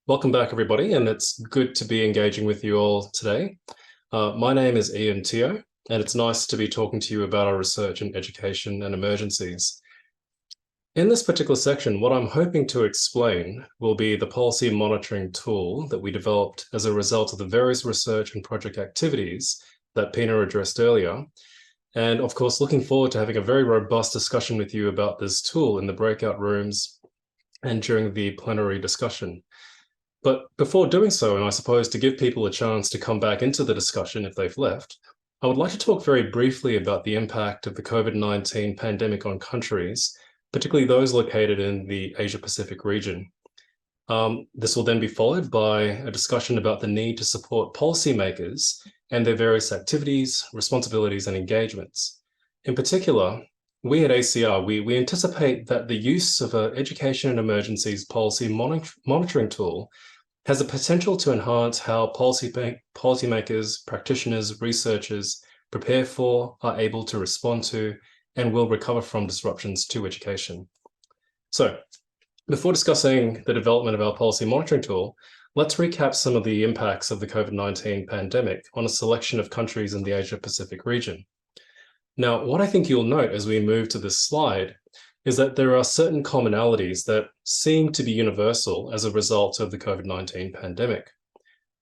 Welcome back, everybody, and it's good to be engaging with you all today. My name is Ian Teo, and it's nice to be talking to you about our research in education and emergencies. In this particular section, what I'm hoping to explain will be the policy monitoring tool that we developed as a result of the various research and project activities that Pina addressed earlier. And of course, looking forward to having a very robust discussion with you about this tool in the breakout rooms and during the plenary discussion. But before doing so, and I suppose to give people a chance to come back into the discussion if they've left, I would like to talk very briefly about the impact of the COVID-19 pandemic on countries, particularly those located in the Asia-Pacific region. This will then be followed by a discussion about the need to support policymakers and their various activities, responsibilities, and engagements. In particular, we at ACER, we anticipate that the use of an education and emergencies policy monitoring tool has the potential to enhance how policymakers, practitioners, researchers prepare for, are able to respond to, and will recover from disruptions to education. So, before discussing the development of our policy monitoring tool, let's recap some of the impacts of the COVID-19 pandemic on a selection of countries in the Asia-Pacific region. Now, what I think you'll note as we move to this slide is that there are certain commonalities that seem to be universal as a result of the COVID-19 pandemic.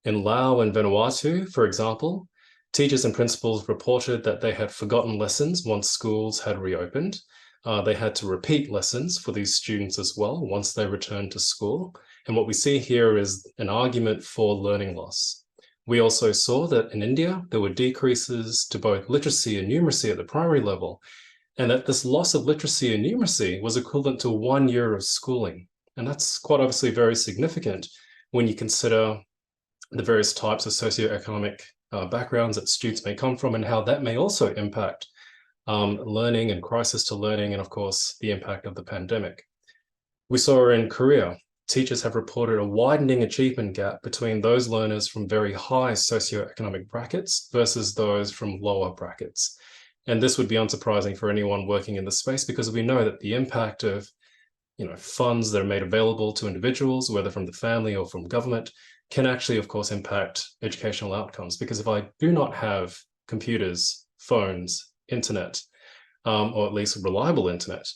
In Laos and Vanuatu, for example, teachers and principals reported that they had forgotten lessons once schools had reopened. They had to repeat lessons for these students as well once they returned to school. And what we see here is an argument for learning loss. We also saw that in India, there were decreases to both literacy and numeracy at the primary level, and that this loss of literacy and numeracy was equivalent to 1 year of schooling. And that's quite obviously very significant when you consider the various types of socioeconomic backgrounds that students may come from and how that may also impact learning and crisis to learning, and of course, the impact of the pandemic. We saw in Korea, teachers have reported a widening achievement gap between those learners from very high socioeconomic brackets versus those from lower brackets. And this would be unsurprising for anyone working in this space, because we know that the impact of funds that are made available to individuals, whether from the family or from government, can actually, of course, impact educational outcomes. Because if I do not have computers, phones, internet, or at least reliable internet,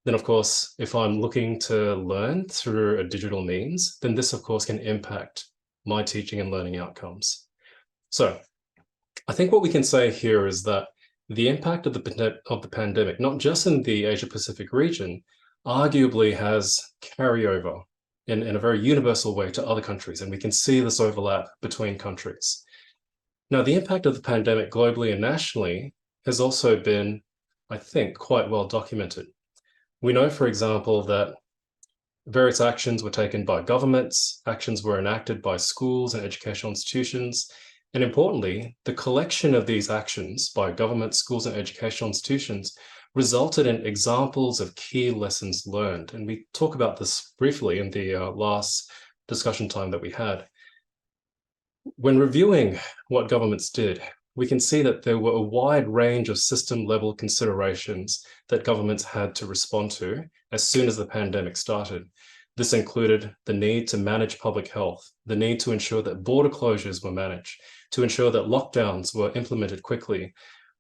then of course, if I'm looking to learn through a digital means, then this of course can impact my teaching and learning outcomes. So I think what we can say here is that the impact of the pandemic, not just in the Asia-Pacific region, arguably has carryover in a very universal way to other countries, and we can see this overlap between countries. Now, the impact of the pandemic globally and nationally has also been, I think, quite well documented. We know, for example, that various actions were taken by governments, actions were enacted by schools and educational institutions, and importantly, the collection of these actions by government, schools, and educational institutions resulted in examples of key lessons learned. And we talk about this briefly in the last discussion time that we had. When reviewing what governments did, we can see that there were a wide range of system-level considerations that governments had to respond to as soon as the pandemic started. This included the need to manage public health, the need to ensure that border closures were managed, to ensure that lockdowns were implemented quickly,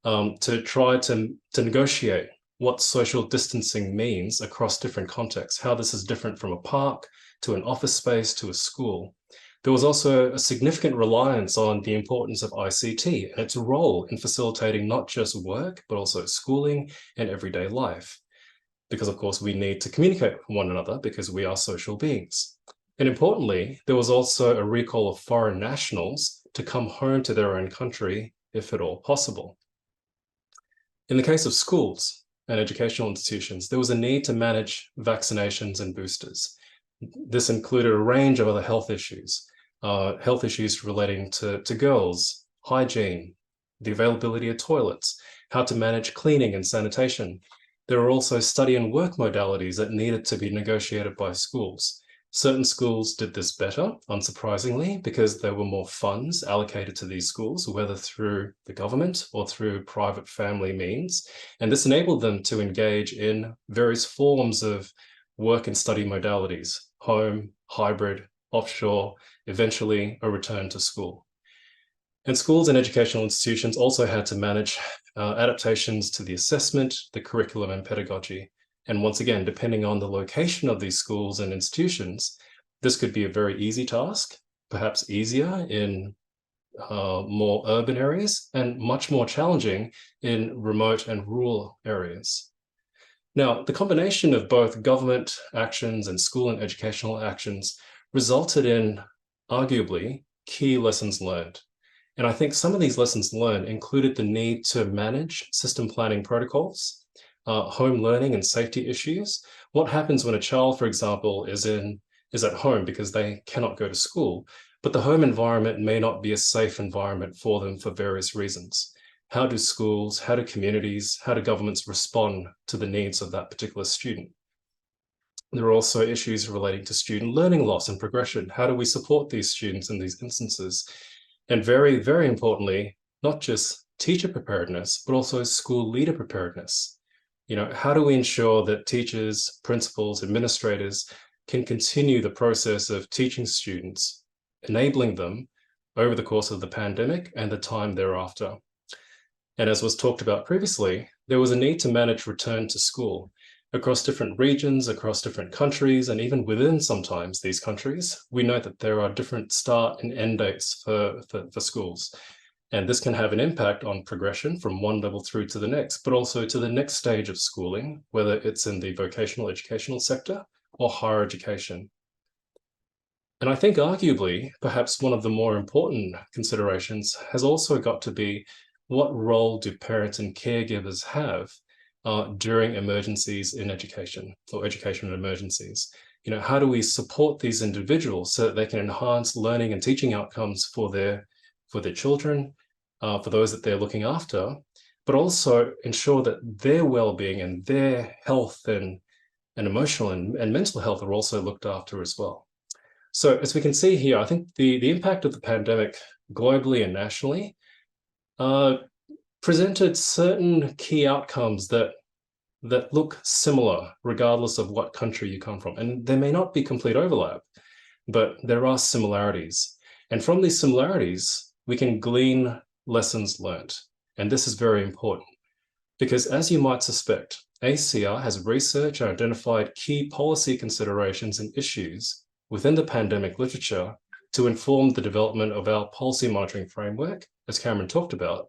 to try to negotiate what social distancing means across different contexts, how this is different from a park to an office space to a school. There was also a significant reliance on the importance of ICT and its role in facilitating not just work, but also schooling and everyday life. Because of course we need to communicate with one another because we are social beings. And importantly, there was also a recall of foreign nationals to come home to their own country, if at all possible. In the case of schools and educational institutions, there was a need to manage vaccinations and boosters. This included a range of other health issues relating to girls, hygiene, the availability of toilets, how to manage cleaning and sanitation. There were also study and work modalities that needed to be negotiated by schools. Certain schools did this better, unsurprisingly, because there were more funds allocated to these schools, whether through the government or through private family means. And this enabled them to engage in various forms of work and study modalities, home, hybrid, offshore, eventually a return to school. And schools and educational institutions also had to manage adaptations to the assessment, the curriculum and pedagogy. And once again, depending on the location of these schools and institutions, this could be a very easy task, perhaps easier in more urban areas and much more challenging in remote and rural areas. Now, the combination of both government actions and school and educational actions resulted in arguably key lessons learned. And I think some of these lessons learned included the need to manage system planning protocols, home learning and safety issues. What happens when a child, for example, is at home because they cannot go to school, but the home environment may not be a safe environment for them for various reasons? How do schools, how do communities, how do governments respond to the needs of that particular student? There are also issues relating to student learning loss and progression. How do we support these students in these instances? And very, very importantly, not just teacher preparedness, but also school leader preparedness. You know, how do we ensure that teachers, principals, administrators can continue the process of teaching students, enabling them over the course of the pandemic and the time thereafter? And as was talked about previously, there was a need to manage return to school across different regions, across different countries, and even within sometimes these countries. We know that there are different start and end dates for schools. And this can have an impact on progression from one level through to the next, but also to the next stage of schooling, whether it's in the vocational educational sector or higher education. And I think arguably, perhaps one of the more important considerations has also got to be, what role do parents and caregivers have during emergencies in education or education and emergencies? You know, how do we support these individuals so that they can enhance learning and teaching outcomes for their children, for those that they're looking after, but also ensure that their well-being and their health and emotional and mental health are also looked after as well. So as we can see here, I think the impact of the pandemic globally and nationally presented certain key outcomes that look similar regardless of what country you come from. And there may not be complete overlap, but there are similarities. And from these similarities, we can glean lessons learned. And this is very important because, as you might suspect, ACER has researched and identified key policy considerations and issues within the pandemic literature to inform the development of our policy monitoring framework, as Cameron talked about.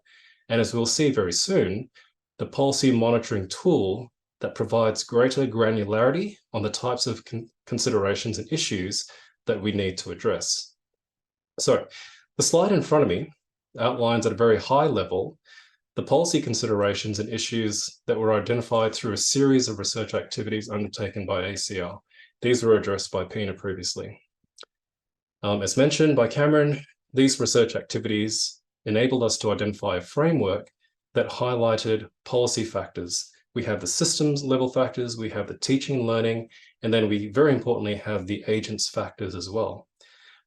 And as we'll see very soon, the policy monitoring tool that provides greater granularity on the types of considerations and issues that we need to address. So the slide in front of me outlines at a very high level the policy considerations and issues that were identified through a series of research activities undertaken by ACER. These were addressed by Pina previously. As mentioned by Cameron, these research activities enabled us to identify a framework that highlighted policy factors. We have the systems level factors, we have the teaching and learning, and then we very importantly have the agents factors as well.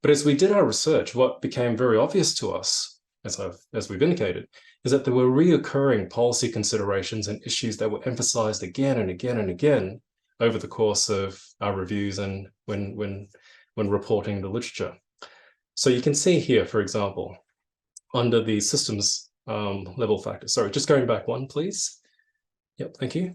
But as we did our research, what became very obvious to us, as we've indicated, is that there were reoccurring policy considerations and issues that were emphasized again and again and again over the course of our reviews and when reporting the literature. So you can see here, for example, under the systems level factors. Sorry, just going back one, please. Yep, thank you.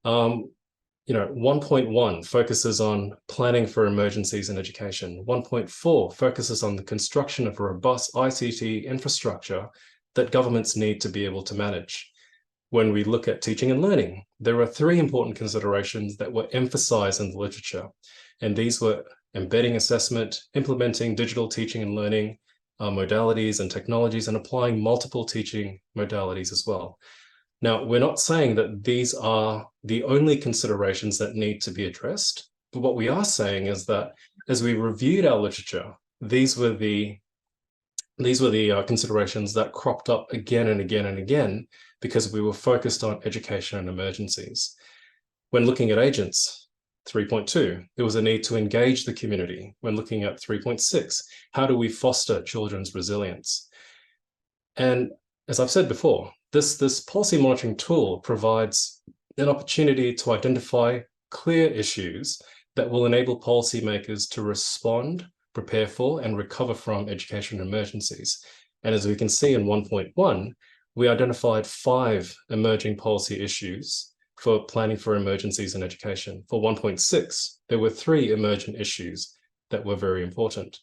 1.1 focuses on planning for emergencies in education. 1.4 focuses on the construction of robust ICT infrastructure that governments need to be able to manage. When we look at teaching and learning, there are 3 important considerations that were emphasized in the literature. And these were embedding assessment, implementing digital teaching and learning modalities and technologies, and applying multiple teaching modalities as well. Now, we're not saying that these are the only considerations that need to be addressed, but what we are saying is that as we reviewed our literature, these were the considerations that cropped up again and again and again because we were focused on education and emergencies. When looking at agents, 3.2, there was a need to engage the community. When looking at 3.6, how do we foster children's resilience? And as I've said before, this policy monitoring tool provides an opportunity to identify clear issues that will enable policymakers to respond, prepare for, and recover from education emergencies. And as we can see in 1.1, we identified 5 emerging policy issues for planning for emergencies in education. For 1.6, there were 3 emergent issues that were very important.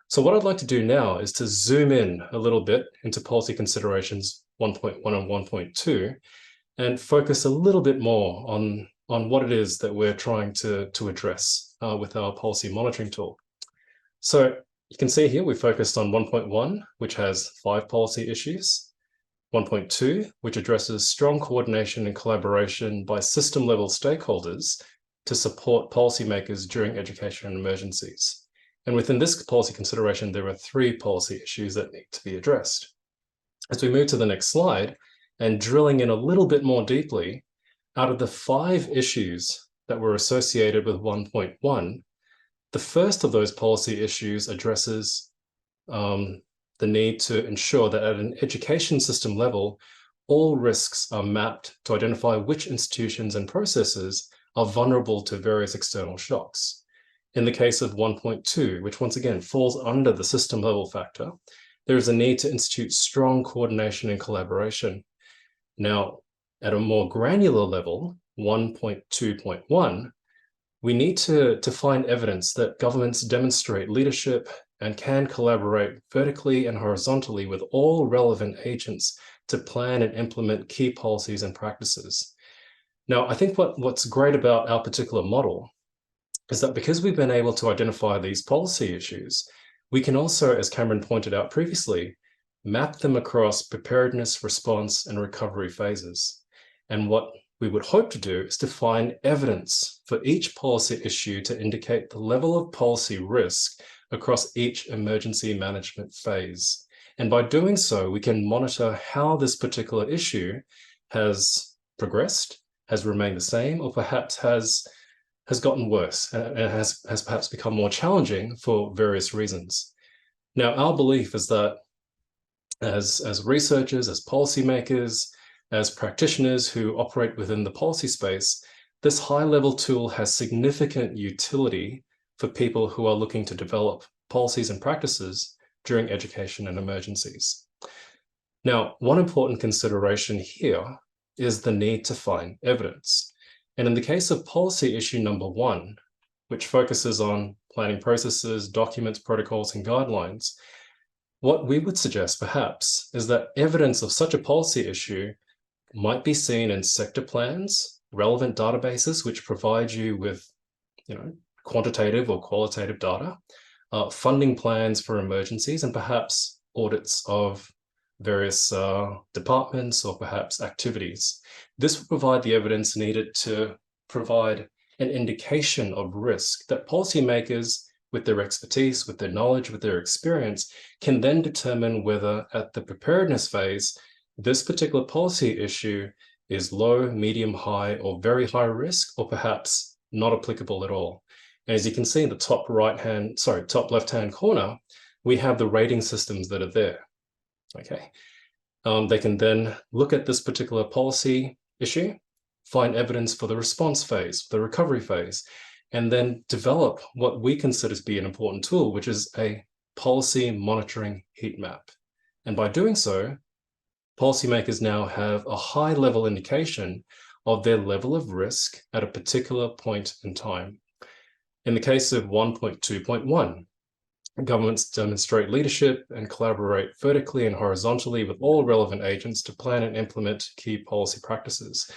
So what I'd like to do now is to zoom in a little bit into policy considerations 1.1 and 1.2 and focus a little bit more on what it is that we're trying to address with our policy monitoring tool. So you can see here we focused on 1.1, which has 5 policy issues, 1.2, which addresses strong coordination and collaboration by system-level stakeholders to support policymakers during education and emergencies. And within this policy consideration, there are 3 policy issues that need to be addressed. As we move to the next slide and drilling in a little bit more deeply, out of the 5 issues that were associated with 1.1, the first of those policy issues addresses the need to ensure that at an education system level, all risks are mapped to identify which institutions and processes are vulnerable to various external shocks. In the case of 1.2, which once again falls under the system level factor, there is a need to institute strong coordination and collaboration. Now, at a more granular level, 1.2.1, we need to find evidence that governments demonstrate leadership and can collaborate vertically and horizontally with all relevant agents to plan and implement key policies and practices. Now, I think what's great about our particular model is that because we've been able to identify these policy issues, we can also, as Cameron pointed out previously, map them across preparedness, response, and recovery phases. And what we would hope to do is to find evidence for each policy issue to indicate the level of policy risk across each emergency management phase. And by doing so, we can monitor how this particular issue has progressed, has remained the same, or perhaps has gotten worse and has perhaps become more challenging for various reasons. Now, our belief is that as researchers, as policymakers, as practitioners who operate within the policy space, this high-level tool has significant utility for people who are looking to develop policies and practices during education and emergencies. Now, one important consideration here is the need to find evidence. And in the case of policy issue number 1, which focuses on planning processes, documents, protocols, and guidelines, what we would suggest perhaps is that evidence of such a policy issue might be seen in sector plans, relevant databases which provide you with quantitative or qualitative data, funding plans for emergencies, and perhaps audits of various departments or perhaps activities. This will provide the evidence needed to provide an indication of risk that policymakers, with their expertise, with their knowledge, with their experience, can then determine whether at the preparedness phase, this particular policy issue is low, medium, high, or very high risk, or perhaps not applicable at all. And as you can see in the top left-hand corner, we have the rating systems that are there. Okay. They can then look at this particular policy issue, find evidence for the response phase, the recovery phase, and then develop what we consider to be an important tool, which is a policy monitoring heat map. And by doing so, policymakers now have a high-level indication of their level of risk at a particular point in time. In the case of 1.2.1, governments demonstrate leadership and collaborate vertically and horizontally with all relevant agents to plan and implement key policy practices.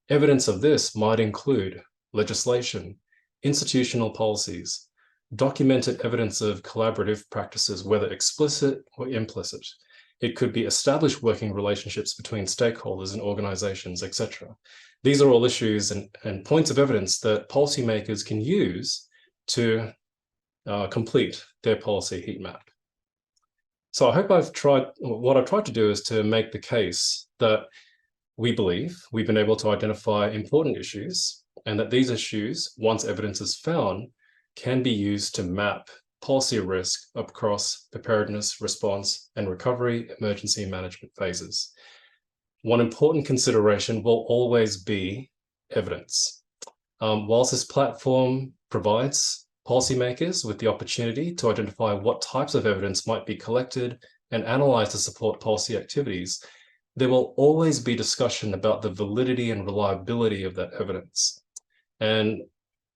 Evidence of this might include legislation, institutional policies, documented evidence of collaborative practices, whether explicit or implicit. It could be established working relationships between stakeholders and organizations, etc. These are all issues and points of evidence that policymakers can use to complete their policy heat map. So I hope what I've tried to do is to make the case that we believe we've been able to identify important issues, and that these issues, once evidence is found, can be used to map policy risk across preparedness, response, and recovery emergency management phases. One important consideration will always be evidence. Whilst this platform provides policymakers with the opportunity to identify what types of evidence might be collected and analyzed to support policy activities, there will always be discussion about the validity and reliability of that evidence. And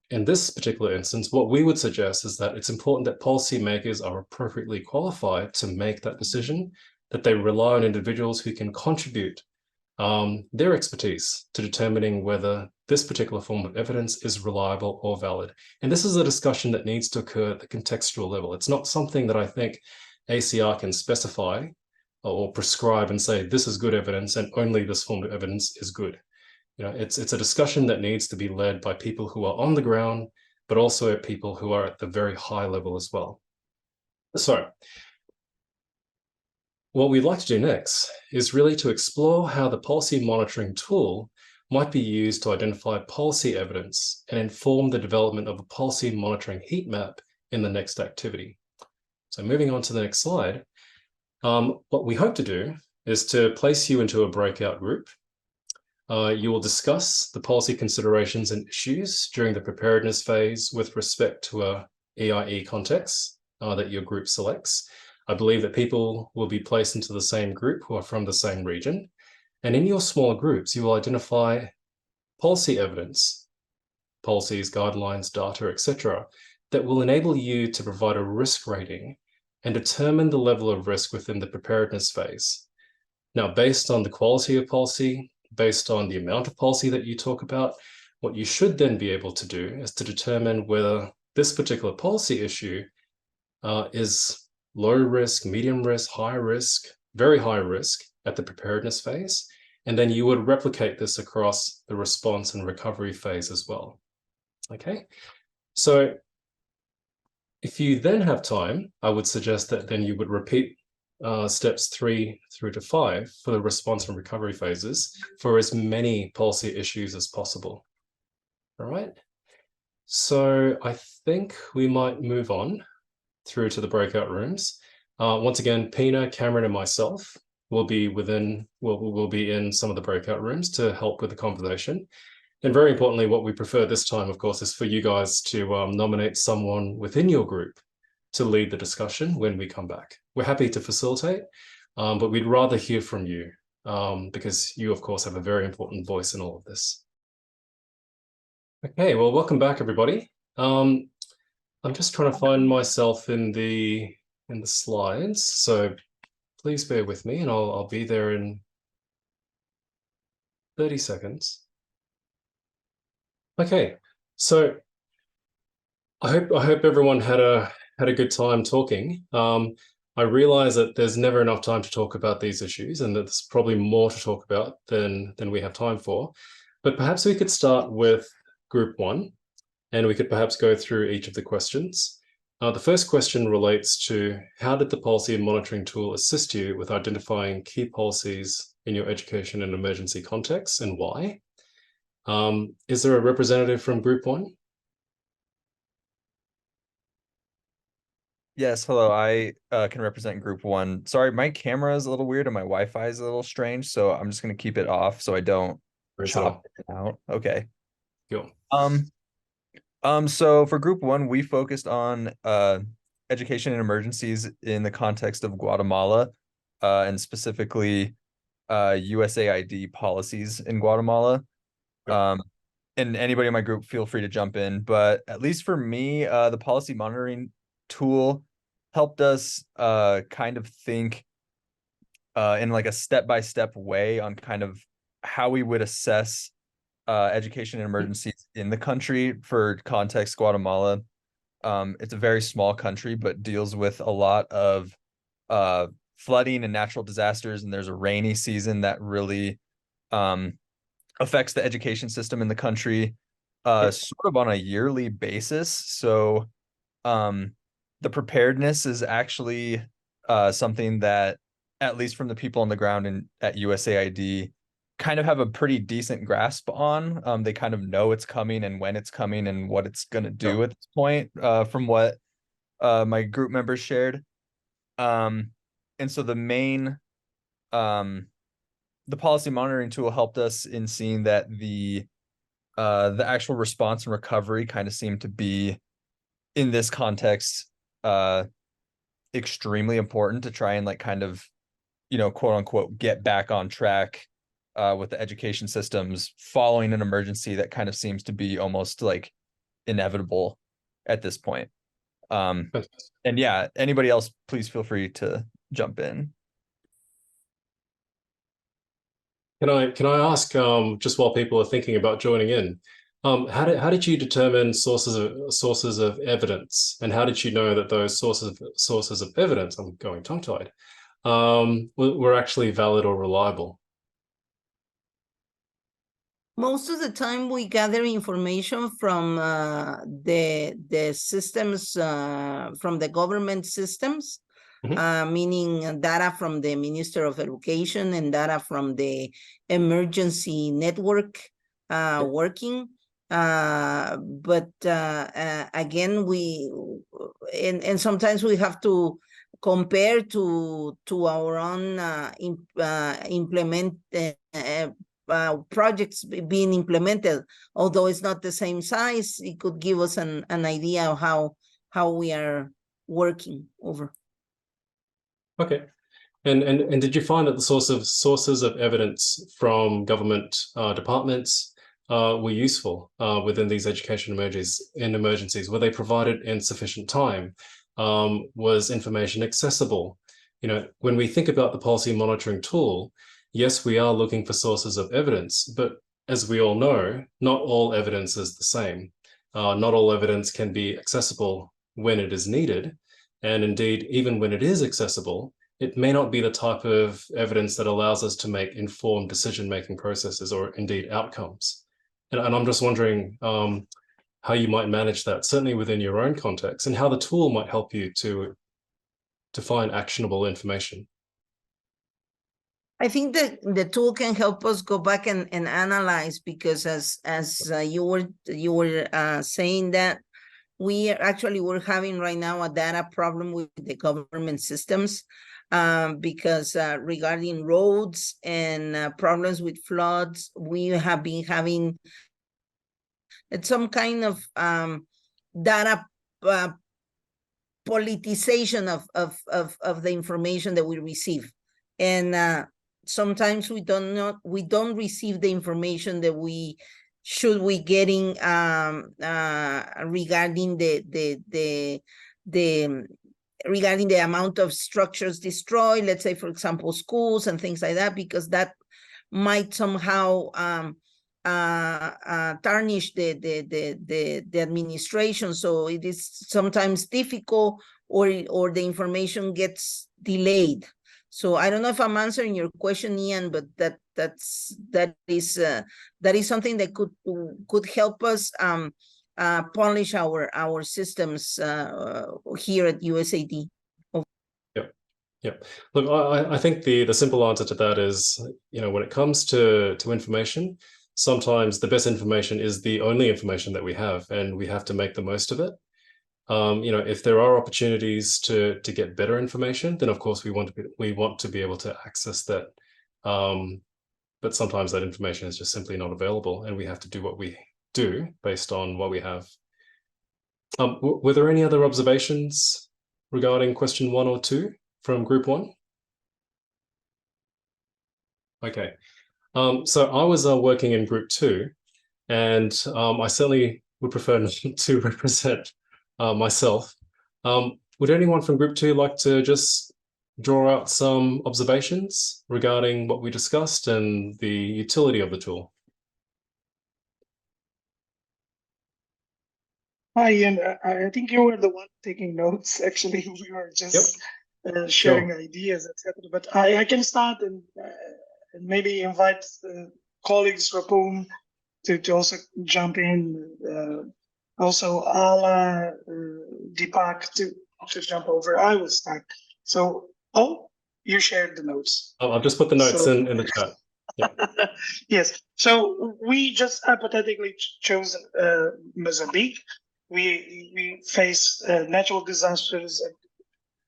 in this particular instance, what we would suggest is that it's important that policymakers are appropriately qualified to make that decision, that they rely on individuals who can contribute their expertise to determining whether this particular form of evidence is reliable or valid. And this is a discussion that needs to occur at the contextual level. It's not something that I think ACER can specify or prescribe and say, this is good evidence and only this form of evidence is good. You know, it's a discussion that needs to be led by people who are on the ground, but also people who are at the very high level as well. So what we'd like to do next is really to explore how the policy monitoring tool might be used to identify policy evidence and inform the development of a policy monitoring heat map in the next activity. So moving on to the next slide, what we hope to do is to place you into a breakout group. You will discuss the policy considerations and issues during the preparedness phase with respect to a EIE context that your group selects. I believe that people will be placed into the same group who are from the same region. And in your smaller groups, you will identify policy evidence, policies, guidelines, data, etc., that will enable you to provide a risk rating and determine the level of risk within the preparedness phase. Now, based on the quality of policy, based on the amount of policy that you talk about, what you should then be able to do is to determine whether this particular policy issue is low risk, medium risk, high risk, very high risk at the preparedness phase. And then you would replicate this across the response and recovery phase as well. Okay, so if you then have time, I would suggest that then you would repeat steps 3 through to 5 for the response and recovery phases for as many policy issues as possible. All right, so I think we might move on through to the breakout rooms. Once again, Pina, Cameron, and myself will be in some of the breakout rooms to help with the conversation. And very importantly, what we prefer this time, of course, is for you guys to nominate someone within your group to lead the discussion when we come back. We're happy to facilitate, but we'd rather hear from you because you, of course, have a very important voice in all of this. Okay, well, welcome back, everybody. I'm just trying to find myself in the slides, so please bear with me, and I'll be there in 30 seconds. Okay, so I hope everyone had a good time talking. I realize that there's never enough time to talk about these issues, and that there's probably more to talk about than we have time for. But perhaps we could start with group 1, and we could perhaps go through each of the questions. The first question relates to how did the policy and monitoring tool assist you with identifying key policies in your education and emergency contexts, and why? Is there a representative from group 1? Yes, hello. I can represent group 1. Sorry, my camera is a little weird and my Wi-Fi is a little strange, so I'm just going to keep it off so I don't chop it out. Okay. Cool. So for group 1, we focused on education and emergencies in the context of Guatemala, and specifically USAID policies in Guatemala. Yep. And anybody in my group, feel free to jump in. But at least for me, the policy monitoring tool helped us kind of think in like a step-by-step way on kind of how we would assess education and emergencies in the country. For context, Guatemala, it's a very small country, but deals with a lot of flooding and natural disasters, and there's a rainy season that really affects the education system in the country sort of on a yearly basis. So the preparedness is actually something that, at least from the people on the ground at USAID, kind of have a pretty decent grasp on. They kind of know it's coming and when it's coming and what it's going to do at this point, from what my group members shared. And so the policy monitoring tool helped us in seeing that the actual response and recovery kind of seemed to be, in this context, extremely important to try and like kind of, quote unquote, get back on track with the education systems following an emergency that kind of seems to be almost like inevitable at this point. And yeah, anybody else, please feel free to jump in. Can I ask, just while people are thinking about joining in, how did you determine sources of evidence, and how did you know that those sources of evidence, I'm going tongue-tied, were actually valid or reliable? Most of the time, we gather information from the systems, from the government systems. Meaning data from the Minister of Education and data from the emergency network working. But again, and sometimes we have to compare to our own projects being implemented. Although it's not the same size, it could give us an idea of how we are working over. Okay, and did you find that the sources of evidence from government departments were useful within these education emergencies? Were they provided in sufficient time? Was information accessible? When we think about the policy monitoring tool, yes, we are looking for sources of evidence, but as we all know, not all evidence is the same. Not all evidence can be accessible when it is needed. And indeed, even when it is accessible, it may not be the type of evidence that allows us to make informed decision-making processes or indeed outcomes. And I'm just wondering how you might manage that, certainly within your own context, and how the tool might help you to find actionable information. I think that the tool can help us go back and analyze, because as you were saying that, we're having right now a data problem with the government systems, because regarding roads and problems with floods, we have been having some kind of data politicization of the information that we receive, and sometimes we don't receive the information that we should be getting regarding regarding the amount of structures destroyed, let's say, for example, schools and things like that, because that might somehow tarnish the administration. So it is sometimes difficult, or the information gets delayed. So I don't know if I'm answering your question, Ian, but that is something that could help us polish our systems here at USAID. Yep. Look, I think the simple answer to that is, when it comes to information, sometimes the best information is the only information that we have, and we have to make the most of it. if there are opportunities to get better information, then of course we want to be able to access that. But sometimes that information is just simply not available, and we have to do what we do based on what we have. Were there any other observations regarding question 1 or 2 from group 1? Okay. So I was working in group 2, and I certainly would prefer not to represent myself. Would anyone from group 2 like to just draw out some observations regarding what we discussed and the utility of the tool? Hi, Ian. I think you were the one taking notes. Actually, we were just sharing ideas, etc. But I can start and maybe invite colleagues Rapun to also jump in. Also, Ala, Deepak to jump over. I will start. So, you shared the notes. I'll just put the notes in the chat. Yeah. Yes. So we just hypothetically chose Mozambique. We face natural disasters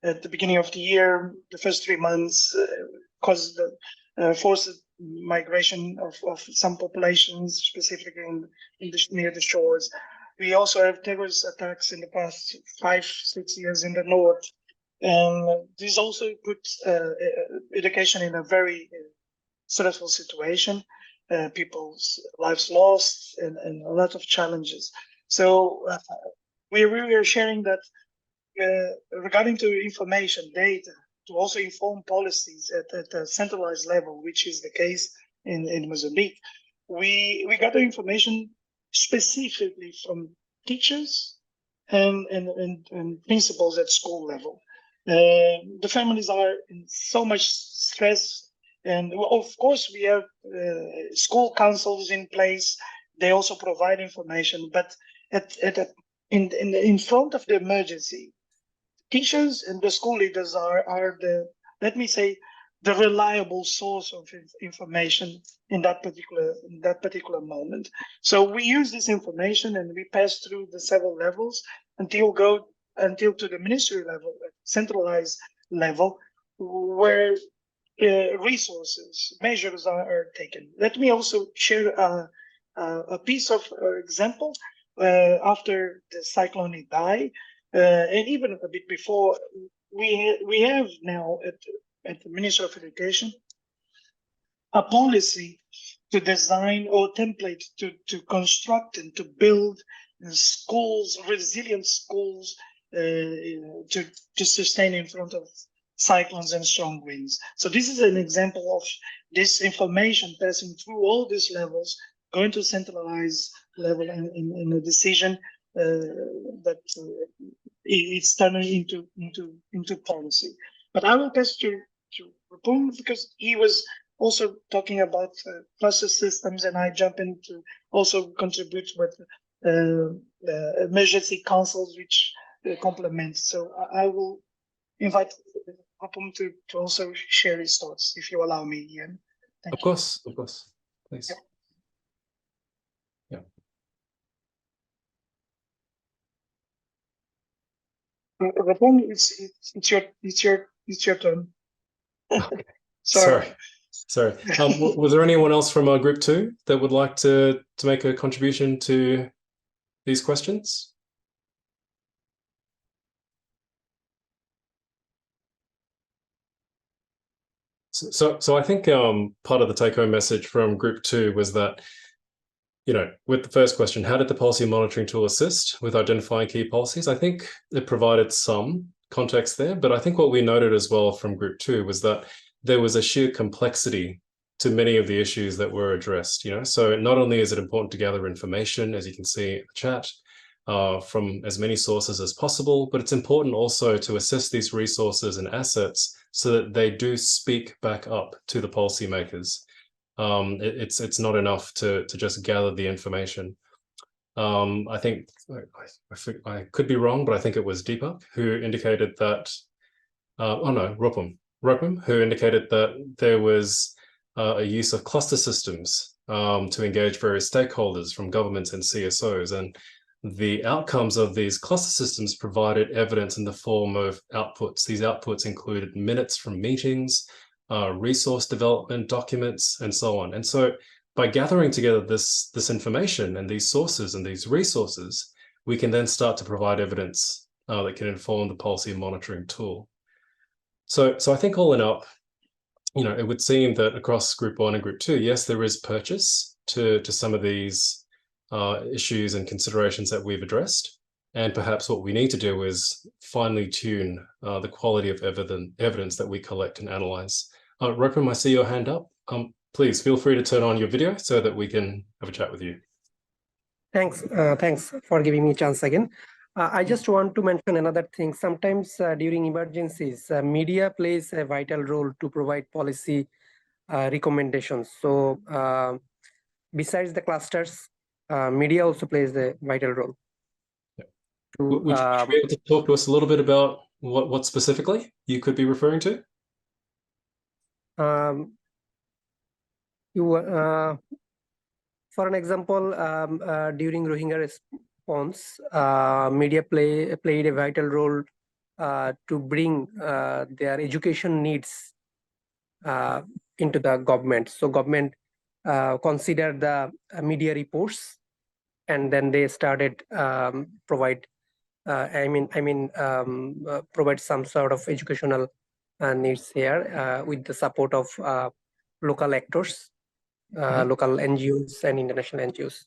at the beginning of the year. The first 3 months caused the forced migration of some populations, specifically near the shores. We also have terrorist attacks in the past 5-6 years in the north. And this also puts education in a very stressful situation, people's lives lost, and a lot of challenges. So we are sharing that regarding to information, data, to also inform policies at a centralized level, which is the case in Mozambique. We got the information specifically from teachers and principals at school level. The families are in so much stress, and of course we have school councils in place. They also provide information, but in front of the emergency, teachers and the school leaders are the, let me say, the reliable source of information in that particular moment. So we use this information and we pass through the several levels until to the ministry level, centralized level, where resources, measures are taken. Let me also share a piece of example after the cyclone Idai, and even a bit before. We have now at the Ministry of Education a policy to design or template to construct and to build schools, resilient schools, to sustain in front of cyclones and strong winds. So this is an example of this information passing through all these levels, going to centralized level in a decision that it's turning into policy. But I will pass to Rapun because he was also talking about cluster systems, and I jump in to also contribute with emergency councils, which complement. So I will invite Rapun to also share his thoughts, if you allow me, Ian. Thank you. Of course, please. Yeah. Rapun, it's your turn. Okay. Sorry. Was there anyone else from group 2 that would like to make a contribution to these questions? So I think part of the take-home message from group 2 was that, with the first question, how did the policy monitoring tool assist with identifying key policies? I think it provided some context there, but I think what we noted as well from group 2 was that there was a sheer complexity to many of the issues that were addressed. So not only is it important to gather information, as you can see in the chat, from as many sources as possible, but it's important also to assess these resources and assets so that they do speak back up to the policymakers. It's not enough to just gather the information. I think I could be wrong, but I think it was Deepak who indicated that. Rapun, who indicated that there was a use of cluster systems to engage various stakeholders from governments and CSOs, and the outcomes of these cluster systems provided evidence in the form of outputs. These outputs included minutes from meetings, resource development documents, and so on. And so by gathering together this information and these sources and these resources, we can then start to provide evidence that can inform the policy monitoring tool. So I think all in all, it would seem that across Group 1 and Group 2, yes, there is purchase to some of these issues and considerations that we've addressed. And perhaps what we need to do is finely tune the quality of evidence that we collect and analyze. Ropam, I see your hand up. Please feel free to turn on your video so that we can have a chat with you. Thanks for giving me a chance again. I just want to mention another thing. Sometimes during emergencies, media plays a vital role to provide policy recommendations. So besides the clusters, media also plays a vital role. Would you be able to talk to us a little bit about what specifically you could be referring to? For an example, during Rohingya response, media played a vital role to bring their education needs into the government. So government considered the media reports, and then they started provide some sort of educational needs here with the support of local actors, local NGOs and international NGOs.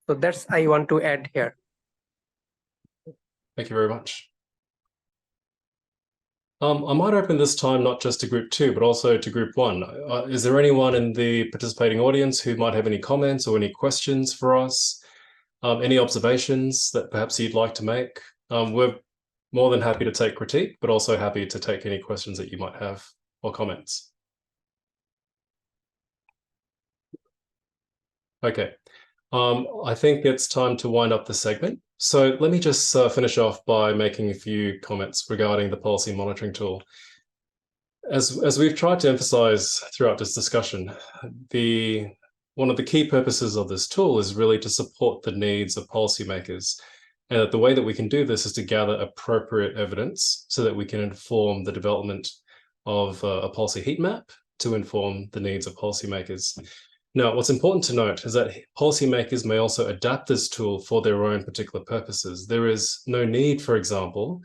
So that's I want to add here. Thank you very much. I might open this time not just to Group 2, but also to Group 1. Is there anyone in the participating audience who might have any comments or any questions for us? Any observations that perhaps you'd like to make? We're more than happy to take critique, but also happy to take any questions that you might have or comments. Okay, I think it's time to wind up the segment. So let me just finish off by making a few comments regarding the policy monitoring tool. As we've tried to emphasize throughout this discussion, one of the key purposes of this tool is really to support the needs of policymakers. And the way that we can do this is to gather appropriate evidence so that we can inform the development of a policy heat map to inform the needs of policymakers. Now, what's important to note is that policymakers may also adapt this tool for their own particular purposes. There is no need, for example,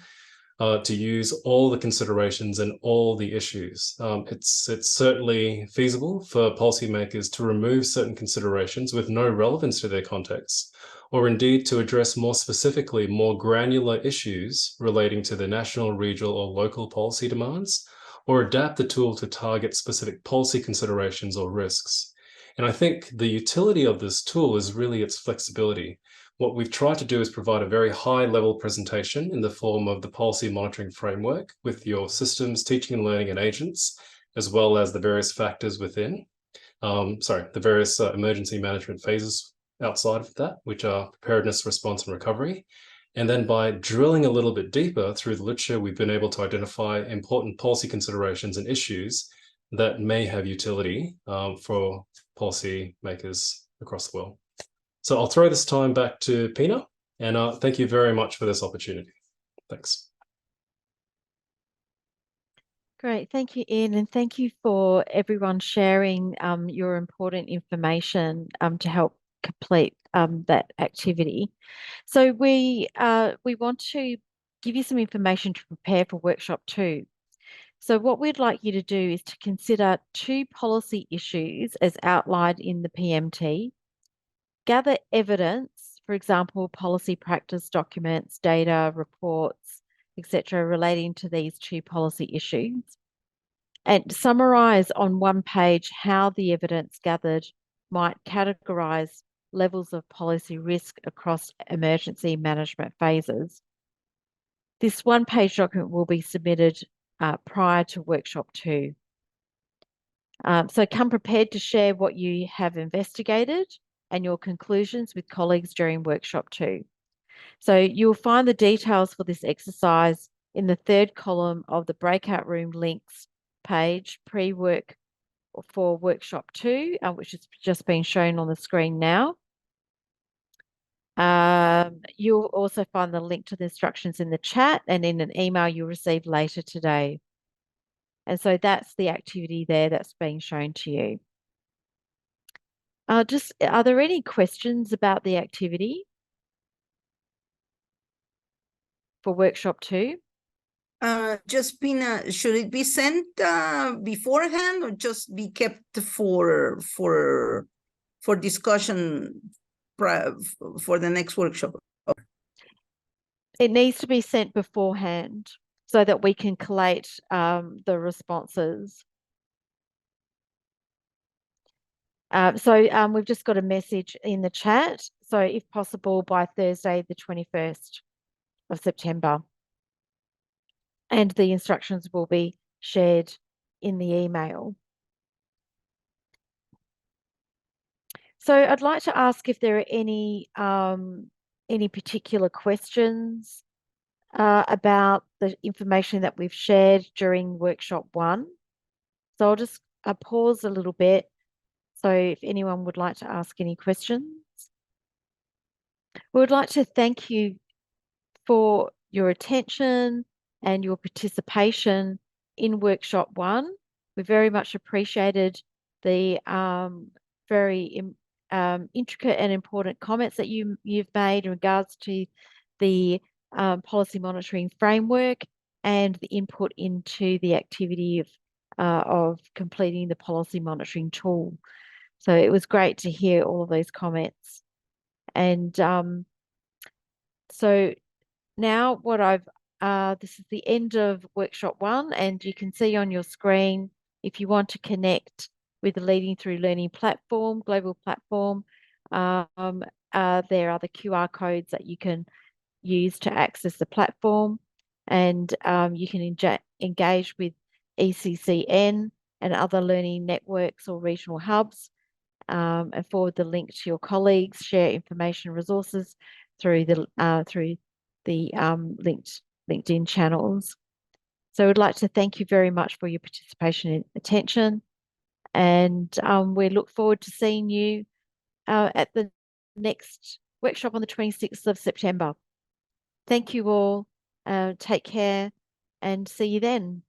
to use all the considerations and all the issues. It's certainly feasible for policymakers to remove certain considerations with no relevance to their context, or indeed to address more specifically more granular issues relating to the national, regional, or local policy demands, or adapt the tool to target specific policy considerations or risks. And I think the utility of this tool is really its flexibility. What we've tried to do is provide a very high-level presentation in the form of the policy monitoring framework with your systems, teaching and learning, and agents, as well as the various factors within, the various emergency management phases outside of that, which are preparedness, response, and recovery. And then by drilling a little bit deeper through the literature, we've been able to identify important policy considerations and issues that may have utility for policy makers across the world. So I'll throw this time back to Pina, and thank you very much for this opportunity. Thanks. Great, thank you, Ian, and thank you for everyone sharing your important information to help complete that activity. So we want to give you some information to prepare for workshop 2. So what we'd like you to do is to consider 2 policy issues as outlined in the PMT, gather evidence, for example, policy practice documents, data, reports, etc., relating to these 2 policy issues, and summarize on 1 page how the evidence gathered might categorize levels of policy risk across emergency management phases. This 1-page document will be submitted prior to workshop 2. So come prepared to share what you have investigated and your conclusions with colleagues during workshop 2. So you'll find the details for this exercise in the 3rd column of the breakout room links page, pre-work for workshop 2, which has just been shown on the screen now. You'll also find the link to the instructions in the chat and in an email you'll receive later today. And so that's the activity there that's being shown to you. Are there any questions about the activity for workshop 2? Just Pina, should it be sent beforehand or just be kept for discussion for the next workshop? It needs to be sent beforehand so that we can collate the responses. We've just got a message in the chat. So if possible by Thursday, the 21st of September. And the instructions will be shared in the email. So I'd like to ask if there are any particular questions about the information that we've shared during workshop 1. So I'll just pause a little bit. So if anyone would like to ask any questions. We would like to thank you for your attention and your participation in workshop 1. We very much appreciated the very intricate and important comments that you've made in regards to the policy monitoring framework and the input into the activity of completing the policy monitoring tool. So it was great to hear all of those comments. And so now this is the end of workshop 1, and you can see on your screen, if you want to connect with the Leading Through Learning platform, global platform, there are the QR codes that you can use to access the platform, and you can engage with ECCN and other learning networks or regional hubs, and forward the link to your colleagues, share information resources through the LinkedIn channels. So we'd like to thank you very much for your participation and attention. And we look forward to seeing you at the next workshop on the 26th of September. Thank you all. Take care and see you then.